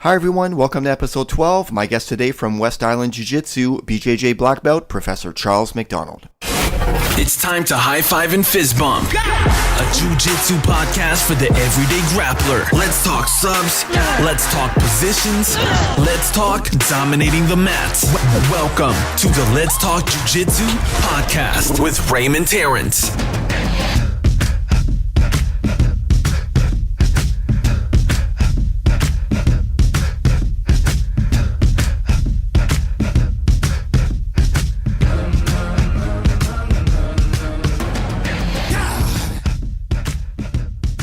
Hi everyone, welcome to episode 12. My guest today from West-Island Jiu Jitsu, BJJ Black Belt, Professor Charles Macdonald. It's time to high five and fist bump. A jiu-jitsu podcast for the everyday grappler. Let's talk subs. Let's talk positions. Let's talk dominating the mats. Welcome to the Let's Talk Jiu-Jitsu podcast with Raymond Terrence.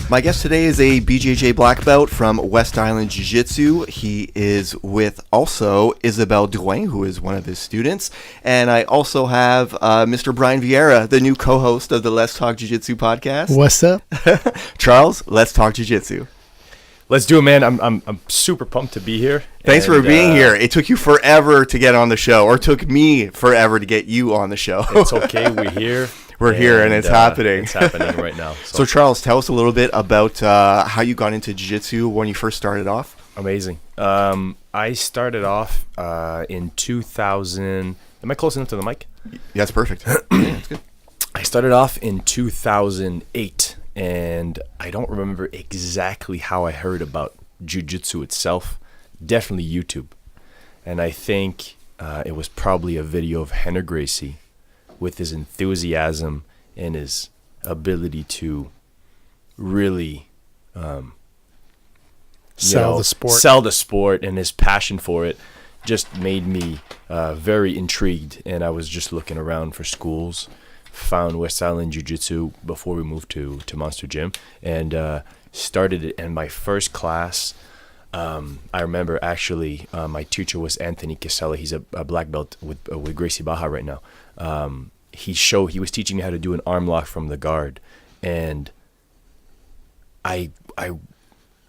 My guest today is a BJJ Black Belt from West-Island Jiu Jitsu. He is with also Isabel Drouin, who is one of his students. And I also have Mr. Bryan Vieira, the new co-host of the Let's Talk Jiu Jitsu podcast. What's up? Charles, let's talk Jiu Jitsu. Let's do it, man. I'm super pumped to be here. Thanks for being here. It took you forever to get on the show, or took me forever to get you on the show. It's okay. We're here. We're here, and it's happening. It's happening right now. So Charles, tell us a little bit about how you got into jiu-jitsu when you first started off. Amazing. I started off in 2000. Am I close enough to the mic? Yeah, that's perfect. Yeah, that's good. I started off in 2008, and I don't remember exactly how I heard about jiu-jitsu itself. Definitely YouTube. And I think it was probably a video of Henner Gracie with his enthusiasm and his ability to really sell the sport, and his passion for it just made me very intrigued. And I was just looking around for schools, found West-Island Jiu Jitsu before we moved to Monster Gym, and started it. And my first class, I remember actually my teacher was Anthony Casella. He's a black belt with Gracie Baja right now. He was teaching me how to do an arm lock from the guard, and I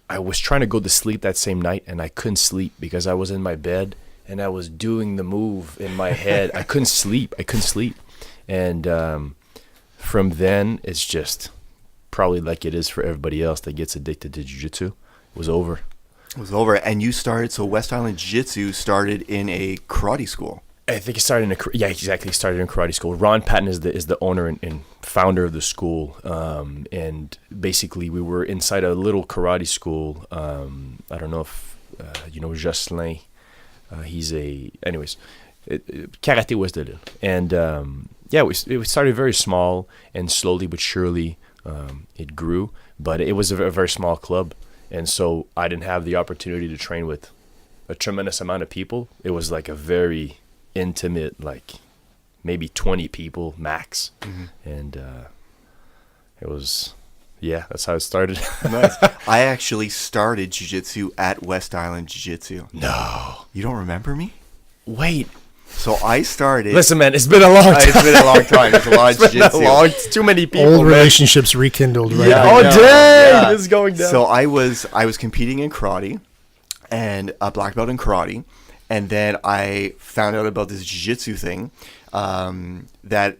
was trying to go to sleep that same night, and I couldn't sleep because I was in my bed and I was doing the move in my head. I couldn't sleep. And from then, it's just probably like it is for everybody else that gets addicted to jiu-jitsu. It was over. And you started, so West-Island Jiu-Jitsu started in a karate school. I think it started He started in karate school. Ron Patton is the owner and founder of the school. And basically we were inside a little karate school. I don't know if you know Jocelyn. Karate was the little. And it started very small, and slowly but surely it grew. But it was a very small club. And so I didn't have the opportunity to train with a tremendous amount of people. It was like a very intimate, like maybe 20 people max. Mm-hmm. And it was, that's how it started. Nice. I actually started jiu-jitsu at West-Island Jiu-Jitsu. No. You don't remember me? Wait. So I started. Listen, man, it's been a long time. It's been a long time. It's a lot of jiu-jitsu. It's too many people. Old relationships rekindled, right? Yeah. now. Oh, dang! This is going down. So I was competing in karate, and a black belt in karate, and then I found out about this jiu-jitsu thing that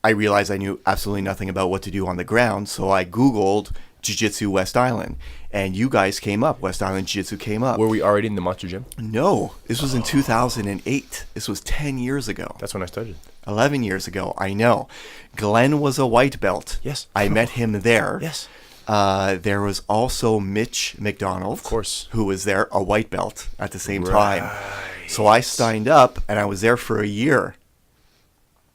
I realized I knew absolutely nothing about what to do on the ground. So I Googled jiu-jitsu West Island, and you guys came up. West-Island Jiu-Jitsu came up. Were we already in the Monster Gym? No, this was in 2008. This was 10 years ago. That's when I started. 11 years ago, I know. Glenn was a white belt. Yes. I met him there. Yes. There was also Mitch McDonald, of course, who was there, a white belt at the same time. So I signed up, and I was there for a year.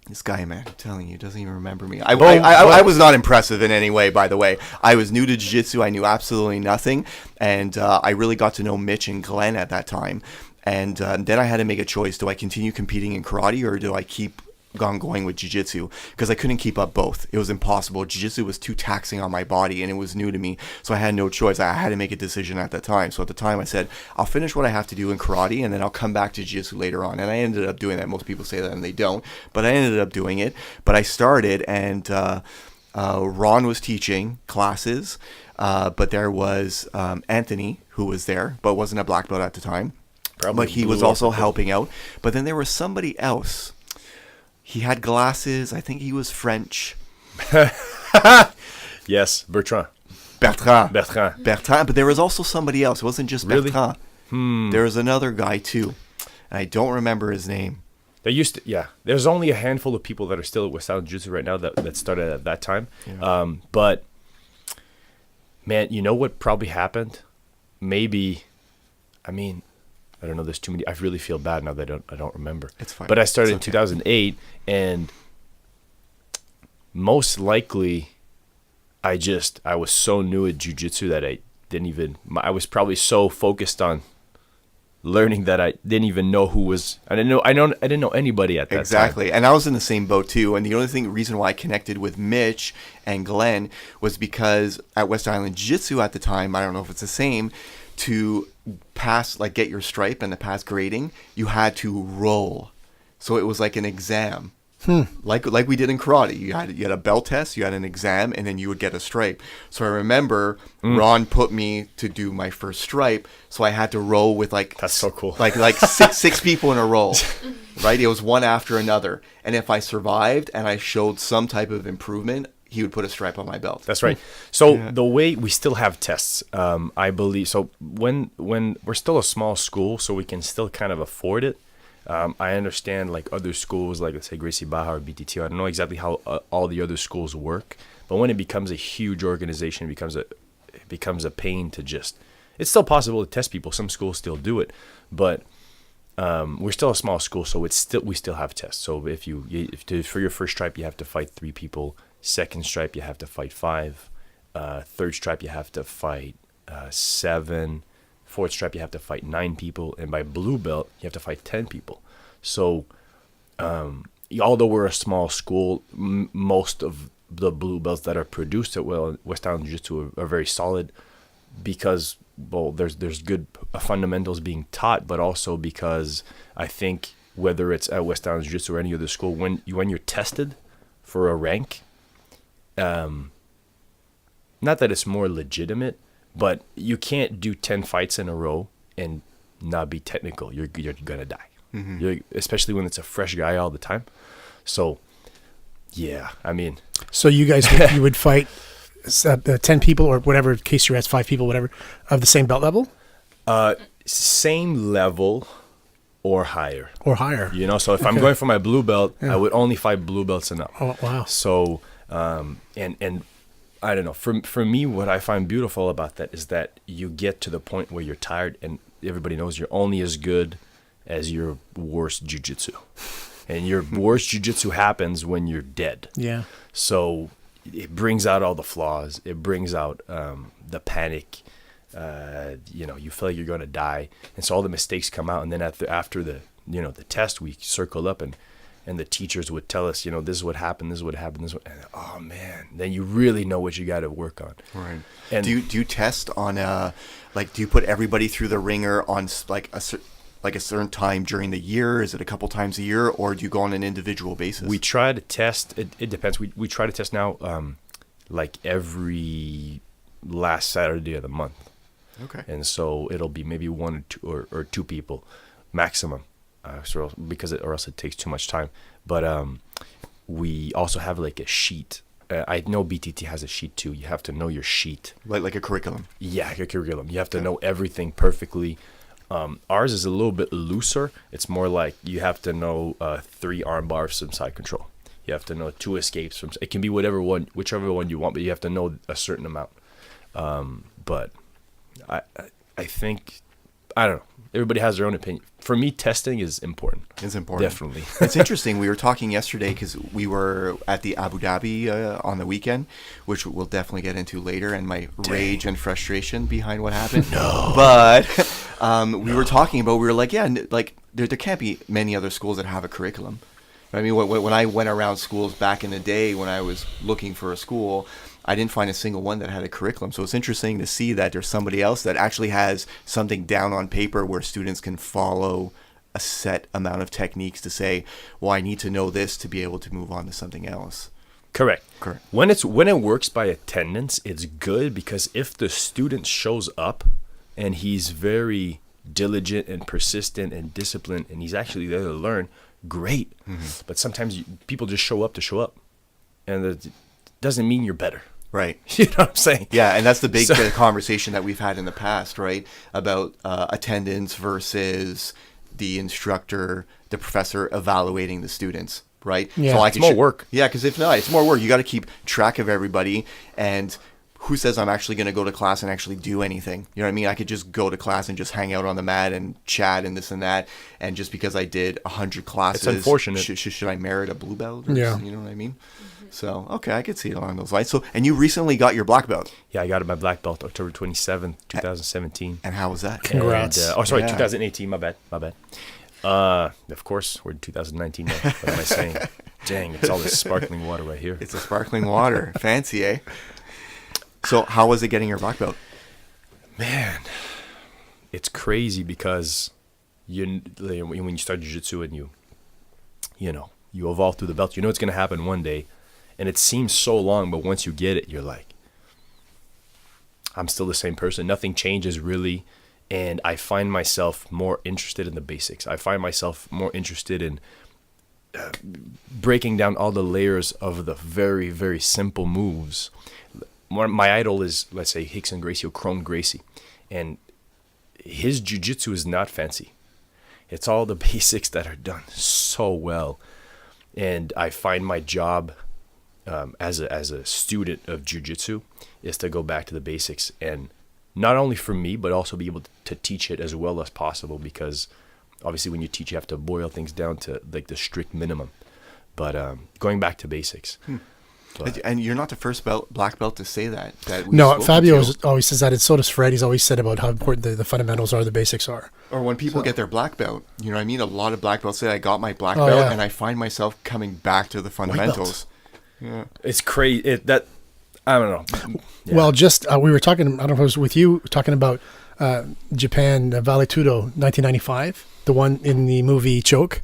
This guy, man, I'm telling you, doesn't even remember me. I was not impressive in any way, by the way. I was new to jiu-jitsu. I knew absolutely nothing. And I really got to know Mitch and Glenn at that time. And then I had to make a choice. Do I continue competing in karate, or do I keep going with jiu-jitsu? Because I couldn't keep up both. It was impossible. Jiu-jitsu was too taxing on my body, and it was new to me. So I had no choice. I had to make a decision at that time. So at the time I said, I'll finish what I have to do in karate, and then I'll come back to jiu-jitsu later on. And I ended up doing that. Most people say that and they don't, but I ended up doing it. But I started, and Ron was teaching classes, but there was Anthony, who was there but wasn't a black belt at the time. But he was also helping out. But then there was somebody else. He had glasses. I think he was French. Yes, Bertrand. Bertrand. But there was also somebody else. It wasn't just Really? Bertrand. There's another guy too, and I don't remember his name. There used to, yeah. There's only a handful of people that are still at West-Island Jiu Jitsu right now that started at that time. Yeah. But man, you know what probably happened? Maybe, I mean, I don't know. There's too many. I really feel bad now that I don't remember. It's fine. But I started in It's okay. 2008, and most likely, I was so new at jiu-jitsu that I was probably so focused on learning that I didn't even know who was. I didn't know anybody at that time. Exactly. And I was in the same boat too. And the only reason why I connected with Mitch and Glenn was because at West-Island Jiu Jitsu at the time, I don't know if it's the same, to pass, like get your stripe and to pass grading, you had to roll. So it was like an exam. Like we did in karate. You had a belt test, you had an exam, and then you would get a stripe. So I remember Ron put me to do my first stripe, so I had to roll with That's so cool. like six people in a row. Right? It was one after another. And if I survived and I showed some type of improvement, he would put a stripe on my belt. That's right. So the way we still have tests, I believe. So when we're still a small school, so we can still kind of afford it. I understand like other schools, like let's say Gracie Baja or BTT. I don't know exactly how all the other schools work, but when it becomes a huge organization, it becomes a pain to just. It's still possible to test people. Some schools still do it, but we're still a small school, so we still have tests. So for your first stripe, you have to fight 3 people. Second stripe, you have to fight 5. Third stripe, you have to fight 7. Fourth stripe, you have to fight 9 people, and by blue belt, you have to fight 10 people. So, although we're a small school, most of the blue belts that are produced at West-Island Jiu Jitsu are very solid because, well, there's good fundamentals being taught, but also because I think whether it's at West-Island Jiu Jitsu or any other school, when you're tested for a rank, not that it's more legitimate, but you can't do 10 fights in a row and not be technical. You're gonna die. Especially when it's a fresh guy all the time. So, yeah, I mean. So you guys, you would fight 10 people or whatever, case you're at 5 people, whatever, of the same belt level? Same level or higher. Or higher. You know, so if I'm going for my blue belt, I would only fight blue belts and up. Oh, wow. So, and I don't know. For me, what I find beautiful about that is that you get to the point where you're tired, and everybody knows you're only as good as your worst jiu-jitsu. And your worst jiu-jitsu happens when you're dead. Yeah. So it brings out all the flaws. It brings out the panic. You feel like you're going to die. And so all the mistakes come out. And then after the test, we circle up and the teachers would tell us, this is what happened, this is what happened, this is what, and, oh man, then you really know what you got to work on. Right. And do you test on do you put everybody through the ringer on like a certain time during the year? Is it a couple times a year, or do you go on an individual basis? We try to test. It depends. We try to test now, like every last Saturday of the month. Okay. And so it'll be maybe 1 or 2 people maximum. Or else it takes too much time. But we also have like a sheet. I know BTT has a sheet too. You have to know your sheet. Like a curriculum. Yeah, your curriculum. You have to know everything perfectly. Ours is a little bit looser. It's more like you have to know 3 arm bars from side control. You have to know 2 escapes from. It can be whichever one you want, but you have to know a certain amount. But I think, I don't know. Everybody has their own opinion. For me, testing is important. It's important. Definitely. It's interesting. We were talking yesterday because we were at the Abu Dhabi on the weekend, which we'll definitely get into later, and my rage and frustration behind what happened. No. But we were talking about, we were like, yeah, like there can't be many other schools that have a curriculum. I mean, when I went around schools back in the day when I was looking for a school, I didn't find a single one that had a curriculum. So it's interesting to see that there's somebody else that actually has something down on paper where students can follow a set amount of techniques to say, well, I need to know this to be able to move on to something else. Correct. When it works by attendance, it's good because if the student shows up and he's very diligent and persistent and disciplined and he's actually there to learn, great. Mm-hmm. But sometimes people just show up to show up. And it doesn't mean you're better. Right. You know what I'm saying? Yeah, and that's the big conversation that we've had in the past, right? About attendance versus the instructor, the professor evaluating the students, right? Yeah. So It's more work. Yeah, because if not, it's more work. You got to keep track of everybody. And who says I'm actually going to go to class and actually do anything? You know what I mean? I could just go to class and just hang out on the mat and chat and this and that. And just because I did 100 classes, It's unfortunate. Should I merit a blue belt? Or Yeah. You know what I mean? So, okay, I could see it along those lines. So, and you recently got your black belt. Yeah, I got my black belt October 27th, 2017. And how was that? Congrats. And, sorry, Yeah. 2018. My bad. Of course, we're in 2019 now. What am I saying? Dang, it's all this sparkling water right here. It's a sparkling water. Fancy, eh? So, how was it getting your black belt? Man, it's crazy because when you start jiu-jitsu and you evolve through the belt, you know it's going to happen one day. And it seems so long, but once you get it, you're like, I'm still the same person. Nothing changes really. And I find myself more interested in the basics. I find myself more interested in breaking down all the layers of the very, very simple moves. My idol is, let's say, Rickson Gracie or Chrome Gracie. And his jiu-jitsu is not fancy. It's all the basics that are done so well. And I find my job as a student of jiu-jitsu is to go back to the basics, and not only for me, but also be able to teach it as well as possible, because obviously when you teach, you have to boil things down to like the strict minimum. But going back to basics. But, And you're not the first black belt to say that. No, Fabio always says that, and so does Fred. He's always said about how important the fundamentals are, the basics are. Or when people get their black belt, you know what I mean? A lot of black belts say, I got my black Oh, belt, yeah. and I find myself coming back to the fundamentals. Yeah. it's crazy. I don't know. Yeah. Well, just we were talking, I don't know if it was with you, talking about Japan, Vale Tudo, 1995, the one in the movie Choke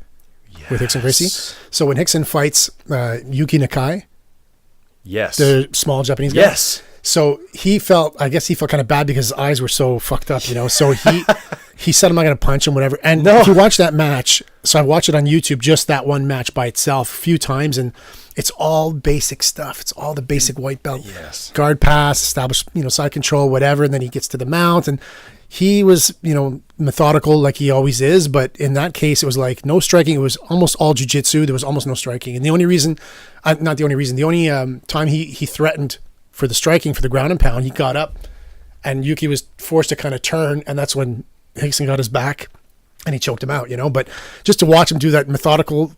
with Rickson Gracie. So when Rickson fights Yuki Nakai, Yes. the small Japanese guy. Yes. So he felt kind of bad because his eyes were so fucked up, So he said, I'm not going to punch him, whatever. And if you watch that match, so I watched it on YouTube, just that one match by itself a few times, and it's all basic stuff. It's all the basic white belt. Yes. Guard pass, establish, side control, whatever. And then he gets to the mount, and he was, methodical like he always is. But in that case, it was like no striking. It was almost all jiu-jitsu. There was almost no striking. And the only reason, the only time he threatened for the striking, for the ground and pound, he got up, and Yuki was forced to kind of turn, and that's when Rickson got his back, and he choked him out, But just to watch him do that methodical,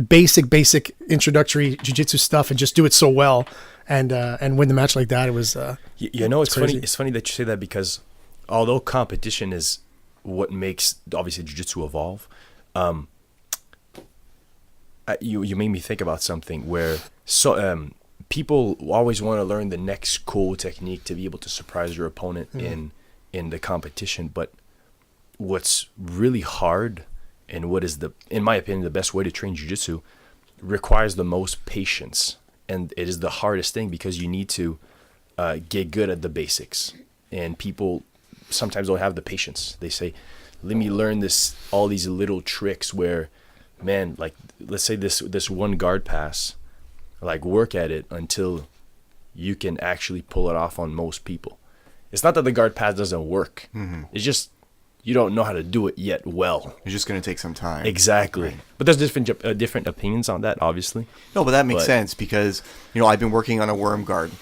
basic introductory jiu-jitsu stuff and just do it so well, and win the match like that, it was. It's crazy. funny. It's funny that you say that, because although competition is what makes obviously jiu-jitsu evolve, you made me think about something where people always want to learn the next cool technique to be able to surprise your opponent in the competition. But what's really hard, and what is in my opinion, the best way to train jiu-jitsu, requires the most patience. And it is the hardest thing, because you need to get good at the basics. And people sometimes don't have the patience. They say, let me learn all these little tricks where, man, like, let's say this one guard pass, like, work at it until you can actually pull it off on most people. It's not that the guard pass doesn't work. Mm-hmm. It's just you don't know how to do it yet well. It's just going to take some time. Exactly. Right. But there's different opinions on that, obviously. No, but that makes sense, because, I've been working on a worm guard,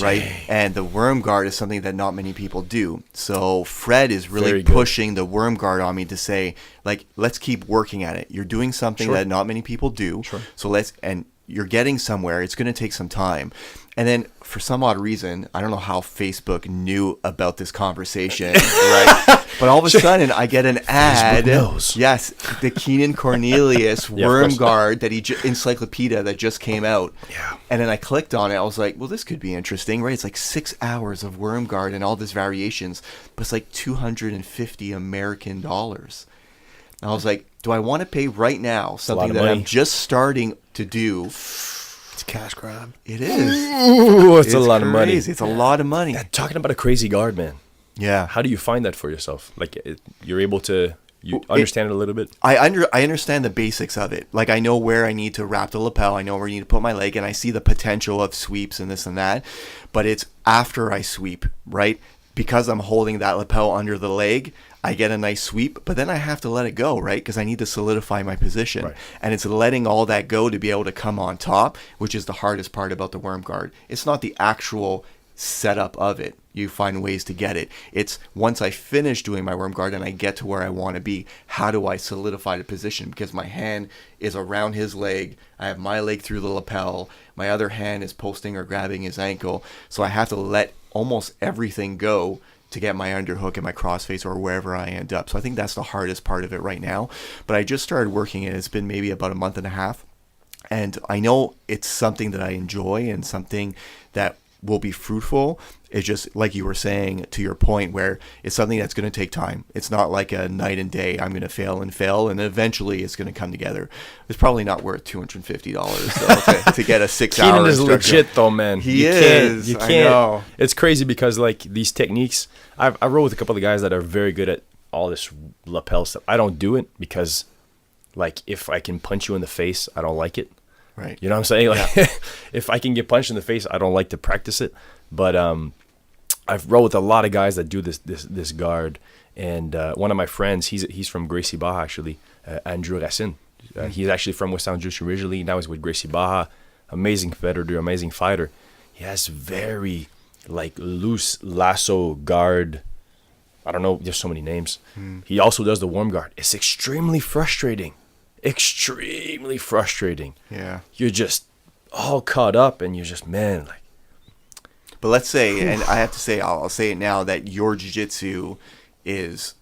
right? Dang. And the worm guard is something that not many people do. So Fred is really pushing the worm guard on me to say, like, let's keep working at it. You're doing something that not many people do. Sure. So and you're getting somewhere. It's going to take some time. And then for some odd reason, I don't know how Facebook knew about this conversation, right? But all of a sudden, I get an ad. Yes, the Keenan Cornelius worm guard that encyclopedia that just came out. Yeah. And then I clicked on it. I was like, well, this could be interesting, right? It's like 6 hours of worm guard and all these variations, but it's like $250 American. And I was like, do I want to pay right now something that I'm just starting to do? It's a cash grab. It is. Ooh, it's a lot of money. It's a lot of money. Talking about a crazy guard, man. Yeah. How do you find that for yourself? Like, you're able to You understand it a little bit? I understand the basics of it. Like, I know where I need to wrap the lapel. I know where I need to put my leg, and I see the potential of sweeps and this and that. But it's after I sweep, right? Because I'm holding that lapel under the leg, I get a nice sweep, but then I have to let it go, right? Because I need to solidify my position. Right. And it's letting all that go to be able to come on top, which is the hardest part about the worm guard. It's not the actual setup of it. You find ways to get it. It's once I finish doing my worm guard and I get to where I want to be, how do I solidify the position? Because my hand is around his leg. I have my leg through the lapel. My other hand is posting or grabbing his ankle. So I have to let almost everything go to get my underhook and my crossface or wherever I end up. So I think that's the hardest part of it right now. But I just started working it. It's been maybe about a month and a half. And I know it's something that I enjoy and something that will be fruitful. It's just like you were saying, to your point, where it's something that's going to take time. It's not like a night and day. I'm going to fail, and eventually it's going to come together. It's probably not worth $250 to get a 6-hour Keenan is instructor. legit though, man. He You is. can't. I know. It's crazy because like these techniques, I roll with a couple of guys that are very good at all this lapel stuff. I don't do it because, like, if I can punch you in the face, I don't like it. Right. You know what I'm saying? Like, if I can get punched in the face, I don't like to practice it. But I've rolled with a lot of guys that do this guard. And one of my friends, he's from Gracie Barra, actually, Andrew Racine. He's actually from West-Island Jiu Jitsu originally. Now he's with Gracie Barra. Amazing competitor, amazing fighter. He has very, like, loose lasso guard. I don't know, there's so many names. He also does the warm guard. It's extremely frustrating. Extremely frustrating. Yeah. You're just all caught up and you're just, man, like. But let's say, and I have to say, I'll say it now, that your jiu-jitsu is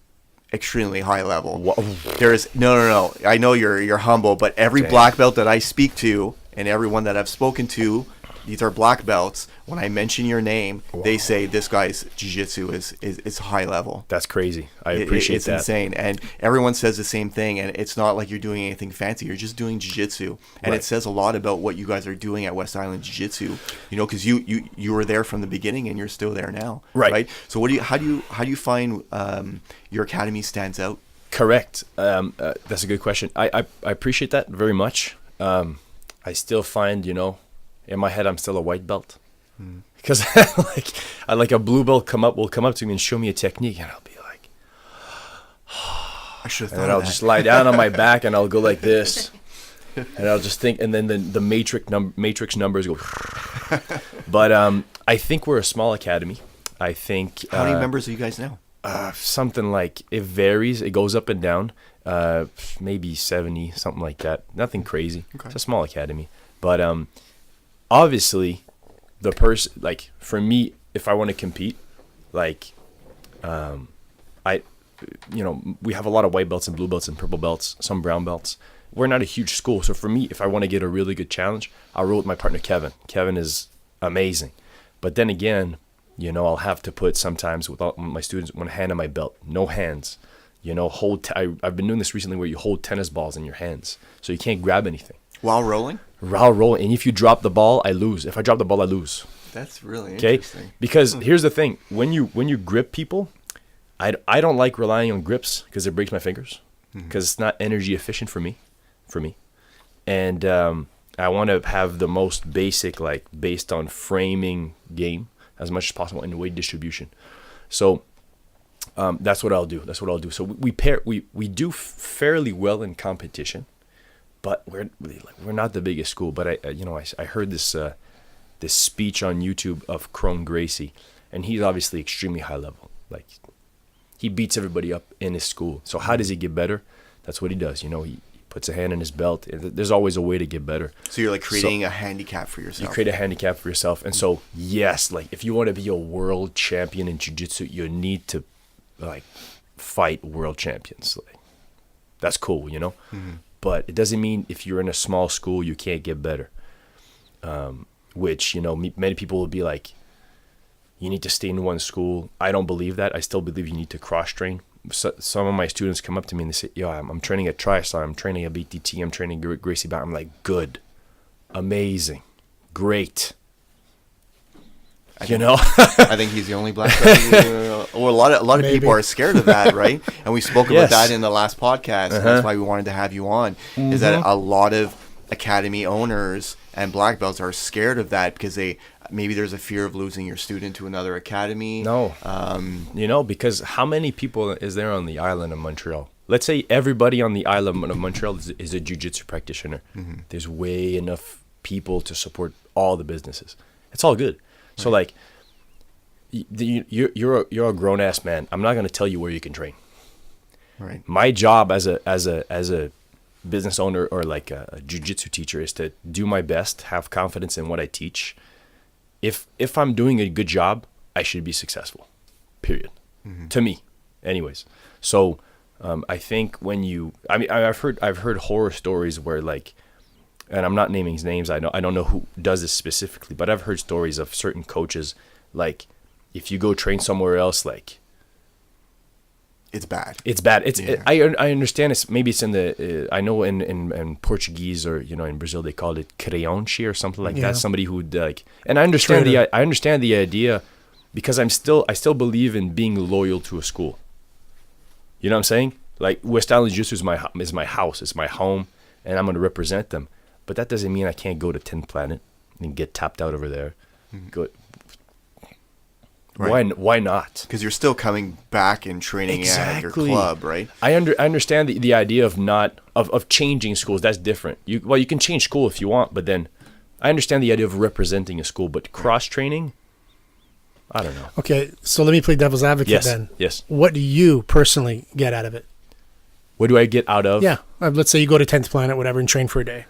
extremely high level. There's no. I know you're humble, but every black belt that I speak to and everyone that I've spoken to, these are black belts. When I mention your name, they say this guy's jiu-jitsu is high level. That's crazy. I appreciate that. It's insane. And everyone says the same thing, and it's not like you're doing anything fancy. You're just doing jiu-jitsu. And it says a lot about what you guys are doing at West-Island Jiu-Jitsu, because you were there from the beginning and you're still there now. Right? So how do you find your academy stands out? Correct. That's a good question. I appreciate that very much. I still find, in my head, I'm still a white belt. Because like a blue belt will come up to me and show me a technique, and I'll be like, I should have thought and I'll just lie down on my back and I'll go like this, and I'll just think, and then the matrix numbers go. But I think we're a small academy. I think. How many members are you guys now? Something like, it varies. It goes up and down. Maybe 70, something like that. Nothing crazy. Okay. It's a small academy, but obviously, the person, like, for me, if I want to compete, like, we have a lot of white belts and blue belts and purple belts, some brown belts. We're not a huge school, so for me, if I want to get a really good challenge, I'll roll with my partner Kevin. Kevin is amazing, but then again, I'll have to put sometimes with all my students one hand on my belt, no hands. I've been doing this recently where you hold tennis balls in your hands, so you can't grab anything While rolling? While rolling. And if you drop the ball, I lose. If I drop the ball, I lose. That's really interesting. Because here's the thing. When you grip people, I don't like relying on grips because it breaks my fingers. Because it's not energy efficient for me. And I want to have the most basic, like, based on framing game as much as possible in weight distribution. So that's what I'll do. So we do fairly well in competition, but we're not the biggest school. But I heard this speech on YouTube of Crone Gracie, and he's obviously extremely high level. Like, he beats everybody up in his school. So how does he get better? That's what he does. He puts a hand in his belt. There's always a way to get better. So you're like creating a handicap for yourself. You create a handicap for yourself. And so, yes, like, if you want to be a world champion in jiu-jitsu, you need to, like, fight world champions. Like, that's cool, But it doesn't mean if you're in a small school you can't get better. Which, many people will be like, you need to stay in one school. I don't believe that. I still believe you need to cross-train. So, some of my students come up to me and they say, I'm training at TriStar, I'm training at BTT, I'm training at Gracie Barra. I'm like, good, amazing, great. I think he's the only black belt Well, a lot of Maybe. people are scared of that, right? And we spoke Yes. about that in the last podcast. And that's why we wanted to have you on. Is that a lot of academy owners and black belts are scared of that because maybe there's a fear of losing your student to another academy. No, because how many people is there on the island of Montreal? Let's say everybody on the island of Montreal is a jiu-jitsu practitioner. There's way enough people to support all the businesses. It's all good. So like, you're a grown ass man. I'm not gonna tell you where you can train. Right. My job as a business owner or like a jiu-jitsu teacher is to do my best, have confidence in what I teach. If I'm doing a good job, I should be successful. Period. To me, anyways. So I think I've heard horror stories where like, and I'm not naming names. I don't know who does this specifically, but I've heard stories of certain coaches like, if you go train somewhere else, like, It's bad. it's bad. Yeah. I understand. Maybe it's in the I know in Portuguese or in Brazil they called it creonche or something like Yeah. that. Somebody who would like, and I understand Trainer. I understand the idea because I still believe in being loyal to a school. You know what I'm saying? Like West-Island Jiu Jitsu is my house, it's my home, and I'm going to represent them. But that doesn't mean I can't go to 10th Planet and get tapped out over there. Go. Right. Why not? Because you're still coming back and training at your Exactly. club, right? I understand the idea of changing schools. That's different. You can change school if you want, but then I understand the idea of representing a school. But cross training, I don't know. Okay, so let me play devil's advocate Yes, then. yes. What do you personally get out of it? What do I get out of? Yeah, let's say you go to 10th Planet, whatever, and train for a day.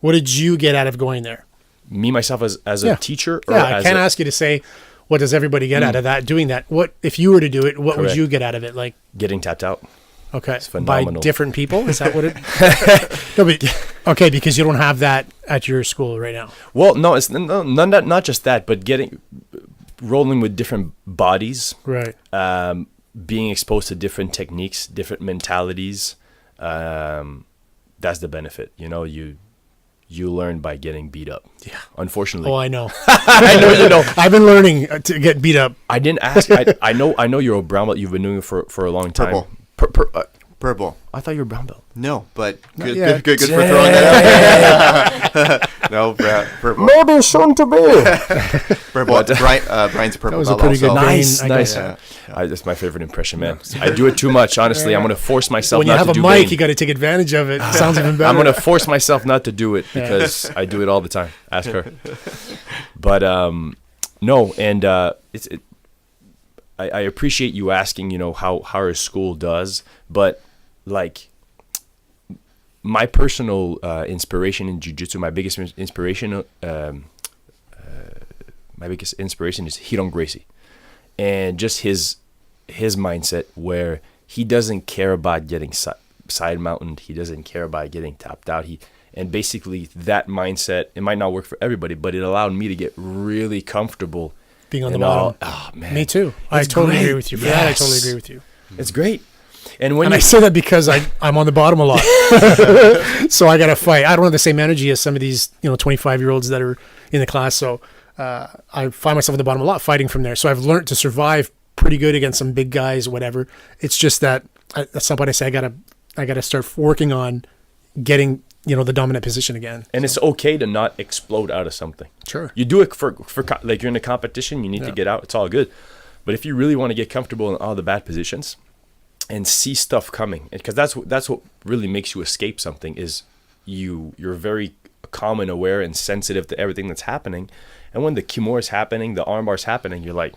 What did you get out of going there? Me myself as a teacher. Or Yeah, I as can't a, ask you to say, what does everybody get out of that, doing that? What if you were to do it, what would Correct. you get out of it? Like, getting tapped out. okay, by phenomenal. different people? Is that what it? No, but, okay, because you don't have that at your school right now. Well, no, it's not just that, but rolling with different bodies, Right. being exposed to different techniques, different mentalities. That's the benefit. You learn by getting beat up. Yeah. Unfortunately. Oh, I know. I know you know. I've been learning to get beat up. I didn't ask. I know you're a brown belt. You've been doing it for a long time. Purple. Purple. I thought you were brown belt. No, but good, yet. good for throwing that out. No, purple. Maybe soon to be. Purple. Brian's a purple. That was a belt pretty good also. name. Nice, I nice. guess. That's my favorite impression, man. I do it too much. Honestly, I'm gonna force myself When you not have to a do mic, Bane. you got to take advantage of it. Sounds even better. I'm gonna force myself not to do it because I do it all the time. Ask her. But no, and I appreciate you asking. How our school does, but like my personal inspiration in jiu-jitsu, my biggest inspiration is Hiron Gracie, and just his mindset where he doesn't care about getting side mounted, he doesn't care about getting tapped out. And basically that mindset, it might not work for everybody, but it allowed me to get really comfortable being on the and bottom. oh man, Me too. I It's totally great. agree with you. For that, I Yes. totally agree with you. It's great. And when And you I say that because I'm on the bottom a lot. So I got to fight. I don't have the same energy as some of these, 25-year-olds that are in the class. So I find myself at the bottom a lot fighting from there. So I've learned to survive pretty good against some big guys, whatever. It's just that at some point I say I got to start working on getting, the dominant position again. and it's okay to not explode out of something. Sure. You do it for like you're in a competition, you need to get out. It's all good. But if you really want to get comfortable in all the bad positions and see stuff coming, because that's what really makes you escape something, is you're very calm and aware and sensitive to everything that's happening. And when the Kimura is happening, the armbar is happening, you're like,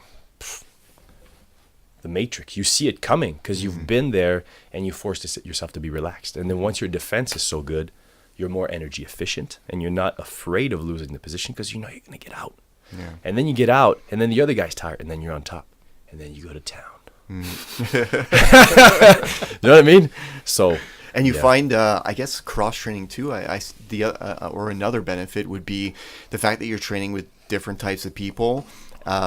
the Matrix. You see it coming because you've been there and you force yourself to be relaxed. And then once your defense is so good, you're more energy efficient and you're not afraid of losing the position because you know you're going to get out. Yeah. And then you get out and then the other guy's tired and then you're on top and then you go to town. You know what I mean? So, And you find, I guess, cross training too. Or another benefit would be the fact that you're training with different types of people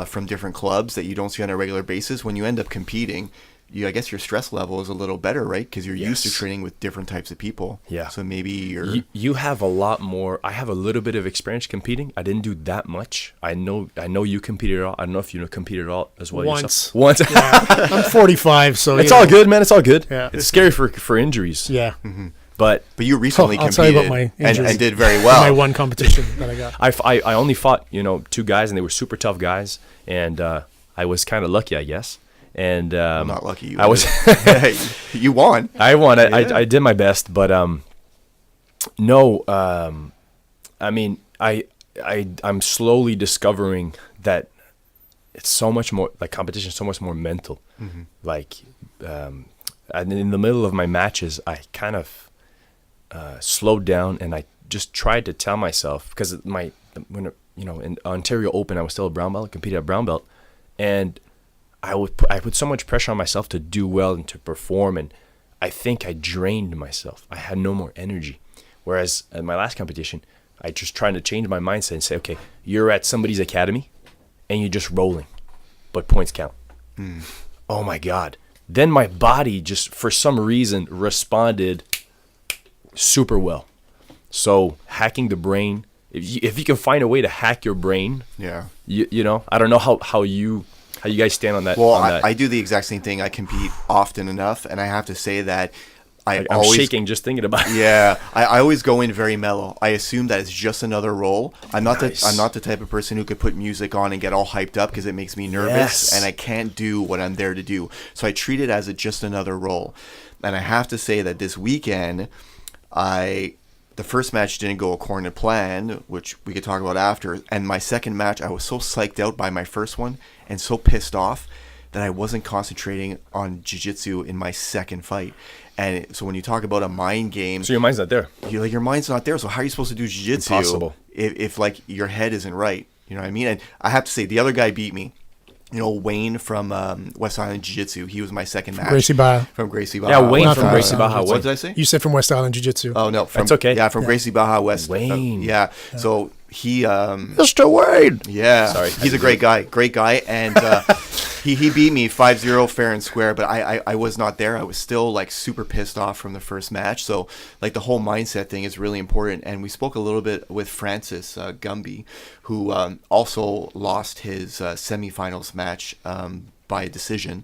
from different clubs that you don't see on a regular basis. When you end up competing, I guess your stress level is a little better, right? Because you're used to Yes. training with different types of people. Yeah. So maybe you're. You have a lot more. I have a little bit of experience competing. I didn't do that much. I know you competed at all. I don't know if you competed at all as well yourself. Once. I'm 45, so It's all good, man. It's all good. Yeah. It's scary for injuries. Yeah. But But you recently I'll tell you competed about my and injuries. did very well. My one competition that I got. I only fought 2 guys, and they were super tough guys, and I was kind of lucky, I guess. And I'm not lucky. You I was. You won. I won. Yeah. I did my best, but no. I mean, I'm slowly discovering that it's so much more like competition, is so much more mental. Like, and in the middle of my matches, I kind of slowed down, and I just tried to tell myself, because when in Ontario Open, I was still a brown belt, competed at brown belt, and I put so much pressure on myself to do well and to perform, and I think I drained myself. I had no more energy. Whereas at my last competition, I just tried to change my mindset and say, okay, you're at somebody's academy, and you're just rolling, but points count. Oh my God. Then my body just, for some reason, responded super well. So hacking the brain, if you can find a way to hack your brain, Yeah. I don't know how you guys stand on that. Well, on that. I do the exact same thing. I compete often enough, and I have to say that I'm always shaking just thinking about it. Yeah, I always go in very mellow. I assume that it's just another role. I'm not the type of person who could put music on and get all hyped up, because it makes me nervous, Yes. and I can't do what I'm there to do. So I treat it as just another role. And I have to say that this weekend, the first match didn't go according to plan, which we could talk about after. And my second match, I was so psyched out by my first one and so pissed off that I wasn't concentrating on jiu-jitsu in my second fight. And so when you talk about a mind game, So your mind's not there. your mind's not there. So how are you supposed to do jiu-jitsu Impossible. if like your head isn't right? You know what I mean? And I have to say, the other guy beat me. Wayne from West-Island Jiu Jitsu. He was my second match. Gracie Baja. From Gracie Baja. Yeah, Wayne Not from from Gracie West-Island Baja. What did I say? You said from West-Island Jiu Jitsu. Oh no, That's okay. Yeah, from Gracie Baja West. Wayne. Yeah. So he. Mr. Wayne. Yeah. Sorry. He's a great guy. Great guy, and he beat me 5-0 fair and square. But I was not there. I was still like super pissed off from the first match. So like the whole mindset thing is really important. And we spoke a little bit with Francis Gumby, who also lost his semifinals match by a decision,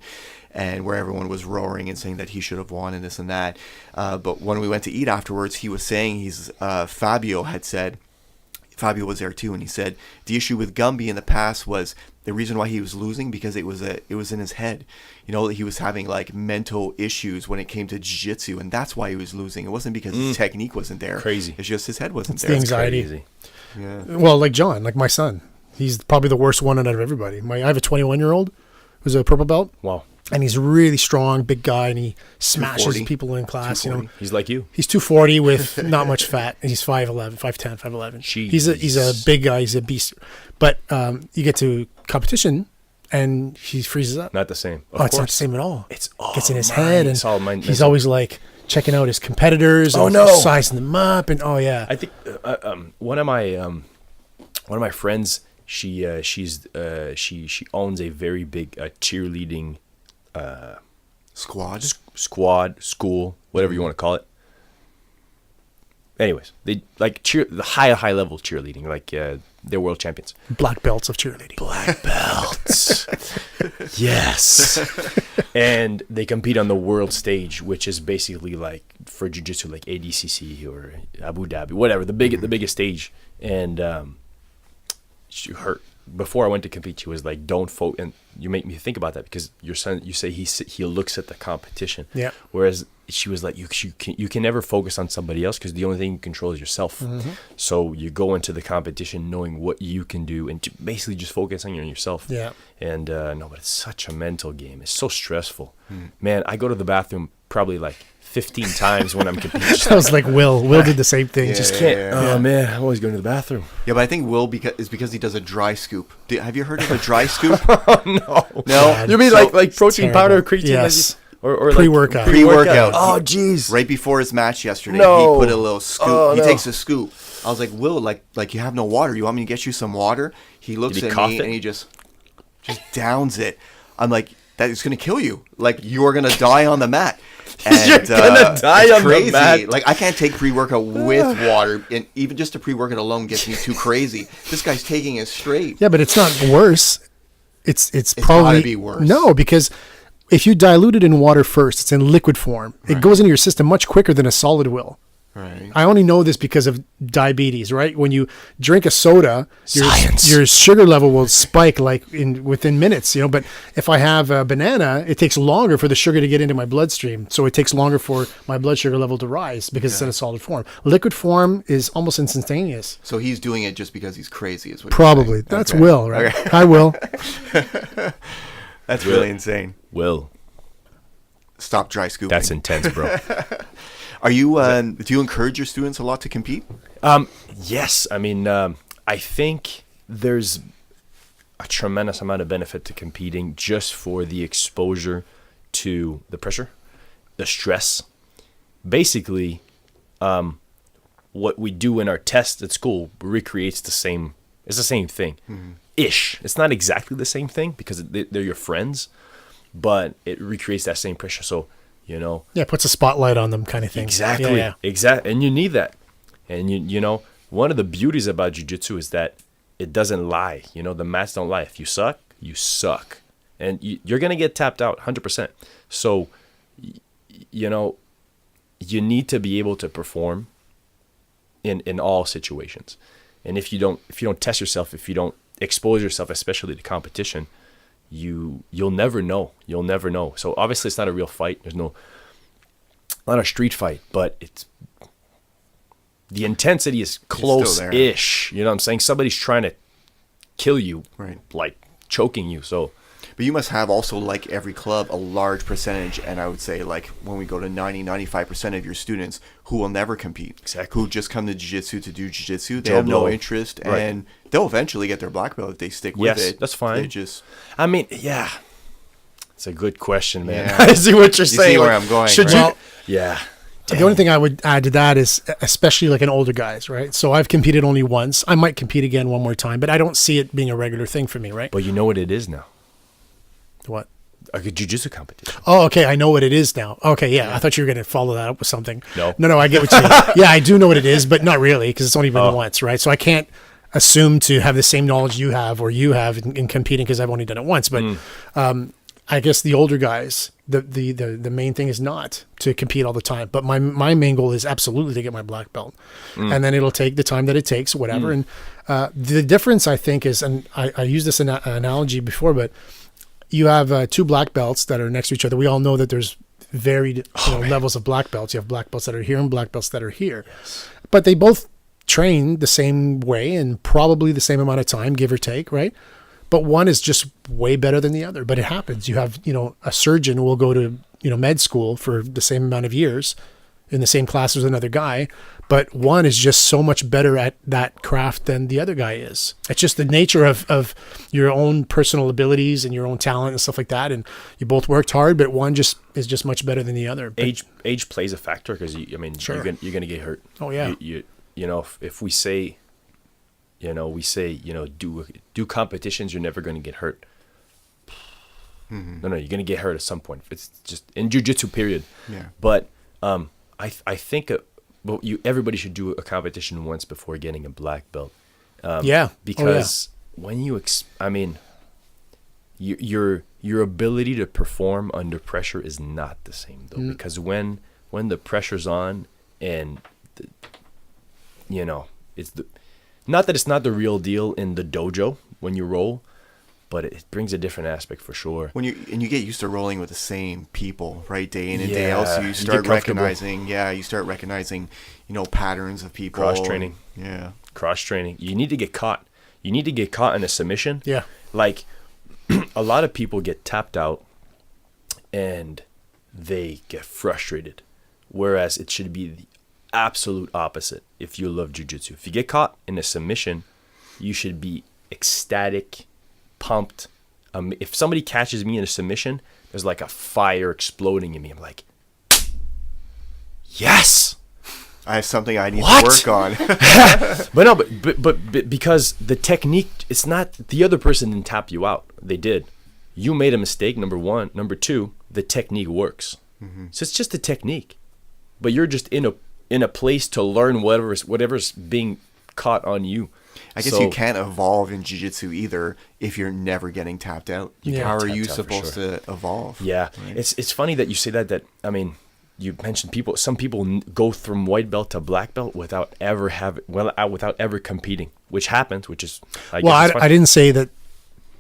and where everyone was roaring and saying that he should have won and this and that. But when we went to eat afterwards, he was saying Fabio was there too, and he said the issue with Gumby in the past was the reason why he was losing because it was in his head. He was having like mental issues when it came to jiu-jitsu, and that's why he was losing. It wasn't because his technique wasn't there. Crazy. It's just his head wasn't It's there. the anxiety. Crazy. Yeah. Well, like John, like my son. He's probably the worst one out of everybody. I have a 21-year-old who's a purple belt, Wow. and he's really strong, big guy, and he smashes 240. people in class. 240. He's like you. He's 240 with not much fat, and he's 5'11", 5'10", 5'11". He's a big guy. He's a beast. But you get to competition, and he freezes up. Not the same. Of It's not the course. same at all. It's all gets in his mind. head, and It's all mind- he's mental. always like checking out his competitors. Oh, and no. sizing them up, and oh yeah. I think one of my friends, she owns a very big cheerleading Squad. squad, school, whatever you want to call it. Anyways, they like the high level cheerleading, like they're world champions. Black belts of cheerleading. Black belts. Yes. And they compete on the world stage, which is basically like for jiu-jitsu, like ADCC or Abu Dhabi, whatever, the biggest stage. And before I went to compete, she was like, don't focus. And you make me think about that because your son, you say he looks at the competition. Yeah. Whereas she was like, you can never focus on somebody else because the only thing you control is yourself. Mm-hmm. So you go into the competition knowing what you can do and basically just focus on yourself. Yeah. And no, but it's such a mental game. It's so stressful. Man, I go to the bathroom probably like 15 times when I'm competing. I was like Will. Will did the same thing. Yeah. Can't. Oh man, I'm always going to the bathroom. Yeah, but I think Will because he does a dry scoop. Have you heard of a dry scoop? No. Yeah, You mean So- like protein terrible. powder, creatine, Yes. or Pre-workout. Like Pre-workout. Oh, jeez. Right before his match yesterday, No. he put a little scoop. Oh, he no. takes a scoop. I was like, Will, like you have no water. You want me to get you some water? He looks Did he at cough me it? and he just downs it. I'm like, that it's going to kill you. Like, you're going to die on the mat. And, You're gonna die it's on the crazy. mat. Like, I can't take pre-workout with water, and even just a pre-workout alone gets me too crazy. This guy's taking it straight. Yeah, but it's not worse. It's gotta probably be worse. No, because if you dilute it in water first, it's in liquid form. It goes into your system much quicker than a solid will. Right. I only know this because of diabetes, right? When you drink a soda, Science. your sugar level will spike like within minutes, But if I have a banana, it takes longer for the sugar to get into my bloodstream. So it takes longer for my blood sugar level to rise because it's in a solid form. Liquid form is almost instantaneous. So he's doing it just because he's crazy, is what Probably. you're saying. That's Okay. Will, right? Okay. I will. That's really insane. Will. Stop dry scooping. That's intense, bro. Are you? Do you encourage your students a lot to compete? Yes. I mean, I think there's a tremendous amount of benefit to competing just for the exposure to the pressure, the stress. Basically, what we do in our tests at school recreates the same. It's the same thing, ish. It's not exactly the same thing because they're your friends, but it recreates that same pressure. So, Yeah, puts a spotlight on them kind of thing. exactly, Yeah. exactly, and you need that. And one of the beauties about jiu-jitsu is that it doesn't lie. The mats don't lie. If you suck, you suck, and you're gonna get tapped out 100%. So, you need to be able to perform in all situations. And if you don't test yourself, if you don't expose yourself, especially to competition, you'll never know. You'll never know. So obviously it's not a real fight. There's not a street fight, but the intensity is close-ish. You know what I'm saying? Somebody's trying to kill you, Right. like choking you. So But you must have also, like every club, a large percentage, and I would say like when we go to 95% of your students who will never compete. Exactly. Who just come to jiu-jitsu to do jiu-jitsu. They Joe have no Blow. interest, Right. and they'll eventually get their black belt if they stick with Yes, it. that's fine. They just... I mean, yeah, it's a good question, man. Yeah. I see what you're You saying. see where Like, I'm going, Should right? you? Yeah. The only thing I would add to that is, especially like in older guys, right? So I've competed only once. I might compete again one more time, but I don't see it being a regular thing for me, right? But you know what it is now? What? A jiu-jitsu competition. Oh, okay. I know what it is now. Okay, yeah. I thought you were going to follow that up with something. No. I get what you mean. Yeah, I do know what it is, but not really because it's only been once, right? So I can't assume to have the same knowledge you have or you have in competing because I've only done it once. But I guess the older guys, the main thing is not to compete all the time. But my main goal is absolutely to get my black belt. And then it'll take the time that it takes, whatever. And the difference, I think, is, and I used this analogy before, but you have two black belts that are next to each other. We all know that there's varied levels of black belts. You have black belts that are here and black belts that are here. Yes. But they both train the same way and probably the same amount of time, give or take, right? But one is just way better than the other. But it happens. You have, a surgeon will go to, med school for the same amount of years in the same class as another guy. But one is just so much better at that craft than the other guy is. It's just the nature of your own personal abilities and your own talent and stuff like that. And you both worked hard, but one is just much better than the other. But Age plays a factor because you're going to get hurt. Oh yeah. If we say, do competitions, you're never going to get hurt. No, you're going to get hurt at some point. It's just in jiu-jitsu, period. Yeah. But I think everybody should do a competition once before getting a black belt. Because when you, your ability to perform under pressure is not the same though. Because when the pressure's on and it's not that it's not the real deal in the dojo when you roll, but it brings a different aspect for sure. You get used to rolling with the same people, right, day in and day Yeah, out, so you you get start comfortable. recognizing, patterns of people. Cross training. Yeah. Cross training. You need to get caught. You need to get caught in a submission. Yeah. Like a lot of people get tapped out and they get frustrated, whereas it should be the absolute opposite. If you love jiu-jitsu, if you get caught in a submission, you should be ecstatic, pumped. If somebody catches me in a submission, there's like a fire exploding in me. I'm like, yes, I have something I need to work on. but because the technique, it's not, the other person didn't tap you out. They did. you made a mistake, number one. Number two, the technique works. So it's just a technique, but you're just in a place to learn whatever's being caught on you. I guess you can't evolve in jiu-jitsu either if you're never getting tapped out. How are you supposed to evolve? Yeah, right? It's funny that you say that. I mean, you mentioned some people go from white belt to black belt without ever competing, which happens. Which is I didn't say that.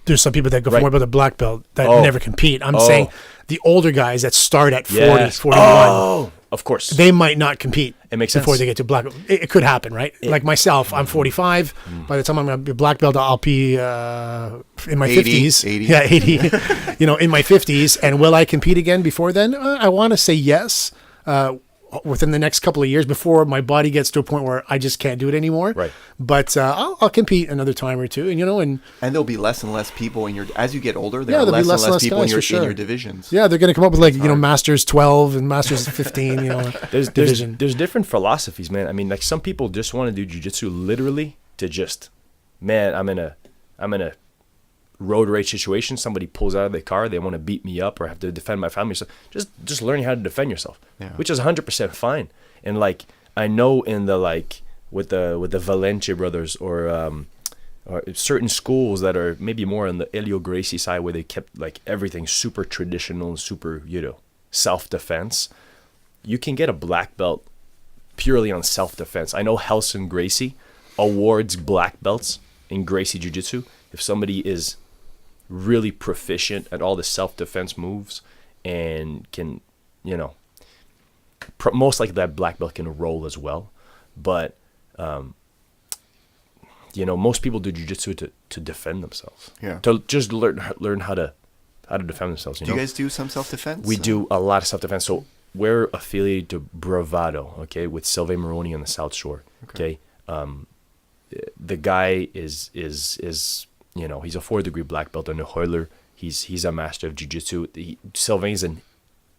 There's some people that go from white belt to black belt that never compete. I'm saying the older guys that start at 40, 41. Oh, of course. They might not compete. It makes sense. Before they get to black belt. It could happen, right? Like myself, I'm 45. By the time I'm going to be black belt, I'll be in my 50s. 80. Yeah, 80. In my 50s. And will I compete again before then? I want to say yes. Within the next couple of years before my body gets to a point where I just can't do it anymore. Right. But I'll compete another time or two, and there'll be less and less people as you get older. There'll be less and less people guys, in your divisions. Yeah, they're going to come up with Masters 12 and Masters 15. There's different philosophies, man. I mean, like some people just want to do jiu-jitsu literally to just, man, I'm in a road rage situation. Somebody pulls out of the car, they want to beat me up or have to defend my family. So just learning how to defend yourself, which is 100% fine. And like I know in the with the Valencia brothers or certain schools that are maybe more on the Elio Gracie side where they kept like everything super traditional and super self-defense. You can get a black belt purely on self-defense. I know Helson Gracie awards black belts in Gracie Jiu-Jitsu if somebody is really proficient at all the self-defense moves and can, most likely that black belt can roll as well. But, most people do jiu-jitsu to defend themselves. Yeah. To just learn how to defend themselves. Do you guys do some self-defense? We do a lot of self-defense. So we're affiliated to Bravado, okay, with Sylvain Moroni on the South Shore. Okay. The guy is he's a 4th-degree black belt under Heuler. He's a master of jiu-jitsu. Sylvain's an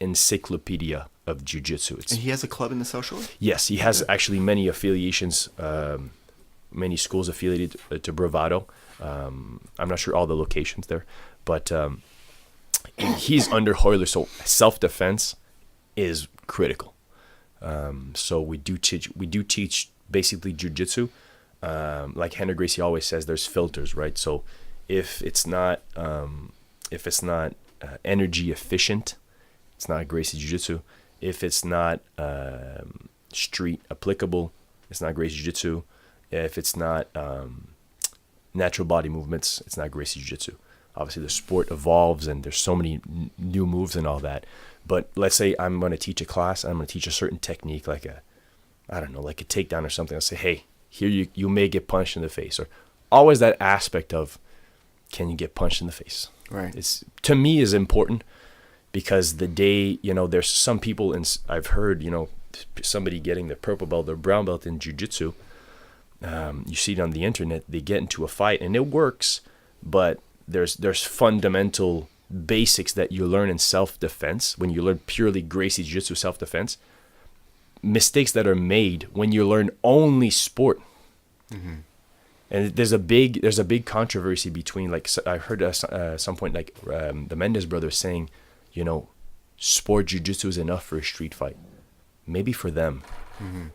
encyclopedia of jiu-jitsu. And he has a club in the South Shore? Yes, he has actually many affiliations, many schools affiliated to Bravado. I'm not sure all the locations there, but he's under Heuler, so self-defense is critical. So we do teach basically jiu-jitsu. Like Henry Gracie always says, there's filters, right? So if it's not energy efficient, it's not Gracie Jiu-Jitsu. If it's not street applicable, it's not Gracie Jiu-Jitsu. If it's not natural body movements, it's not Gracie Jiu-Jitsu. Obviously, the sport evolves and there's so many new moves and all that. But let's say I'm going to teach a class, I'm going to teach a certain technique, like a takedown or something. I'll say, hey, here you may get punched in the face, or always that aspect of can you get punched in the face? Right. It's to me is important because the day there's some people I've heard somebody getting their purple belt, their brown belt in jiu-jitsu. You see it on the internet. They get into a fight and it works, but there's fundamental basics that you learn in self-defense when you learn purely Gracie Jiu-Jitsu self-defense. Mistakes that are made when you learn only sport. Mm-hmm. And there's a big controversy between, like, I heard at some point, like, the Mendes brothers saying, sport jiu-jitsu is enough for a street fight. Maybe for them. Mm-hmm.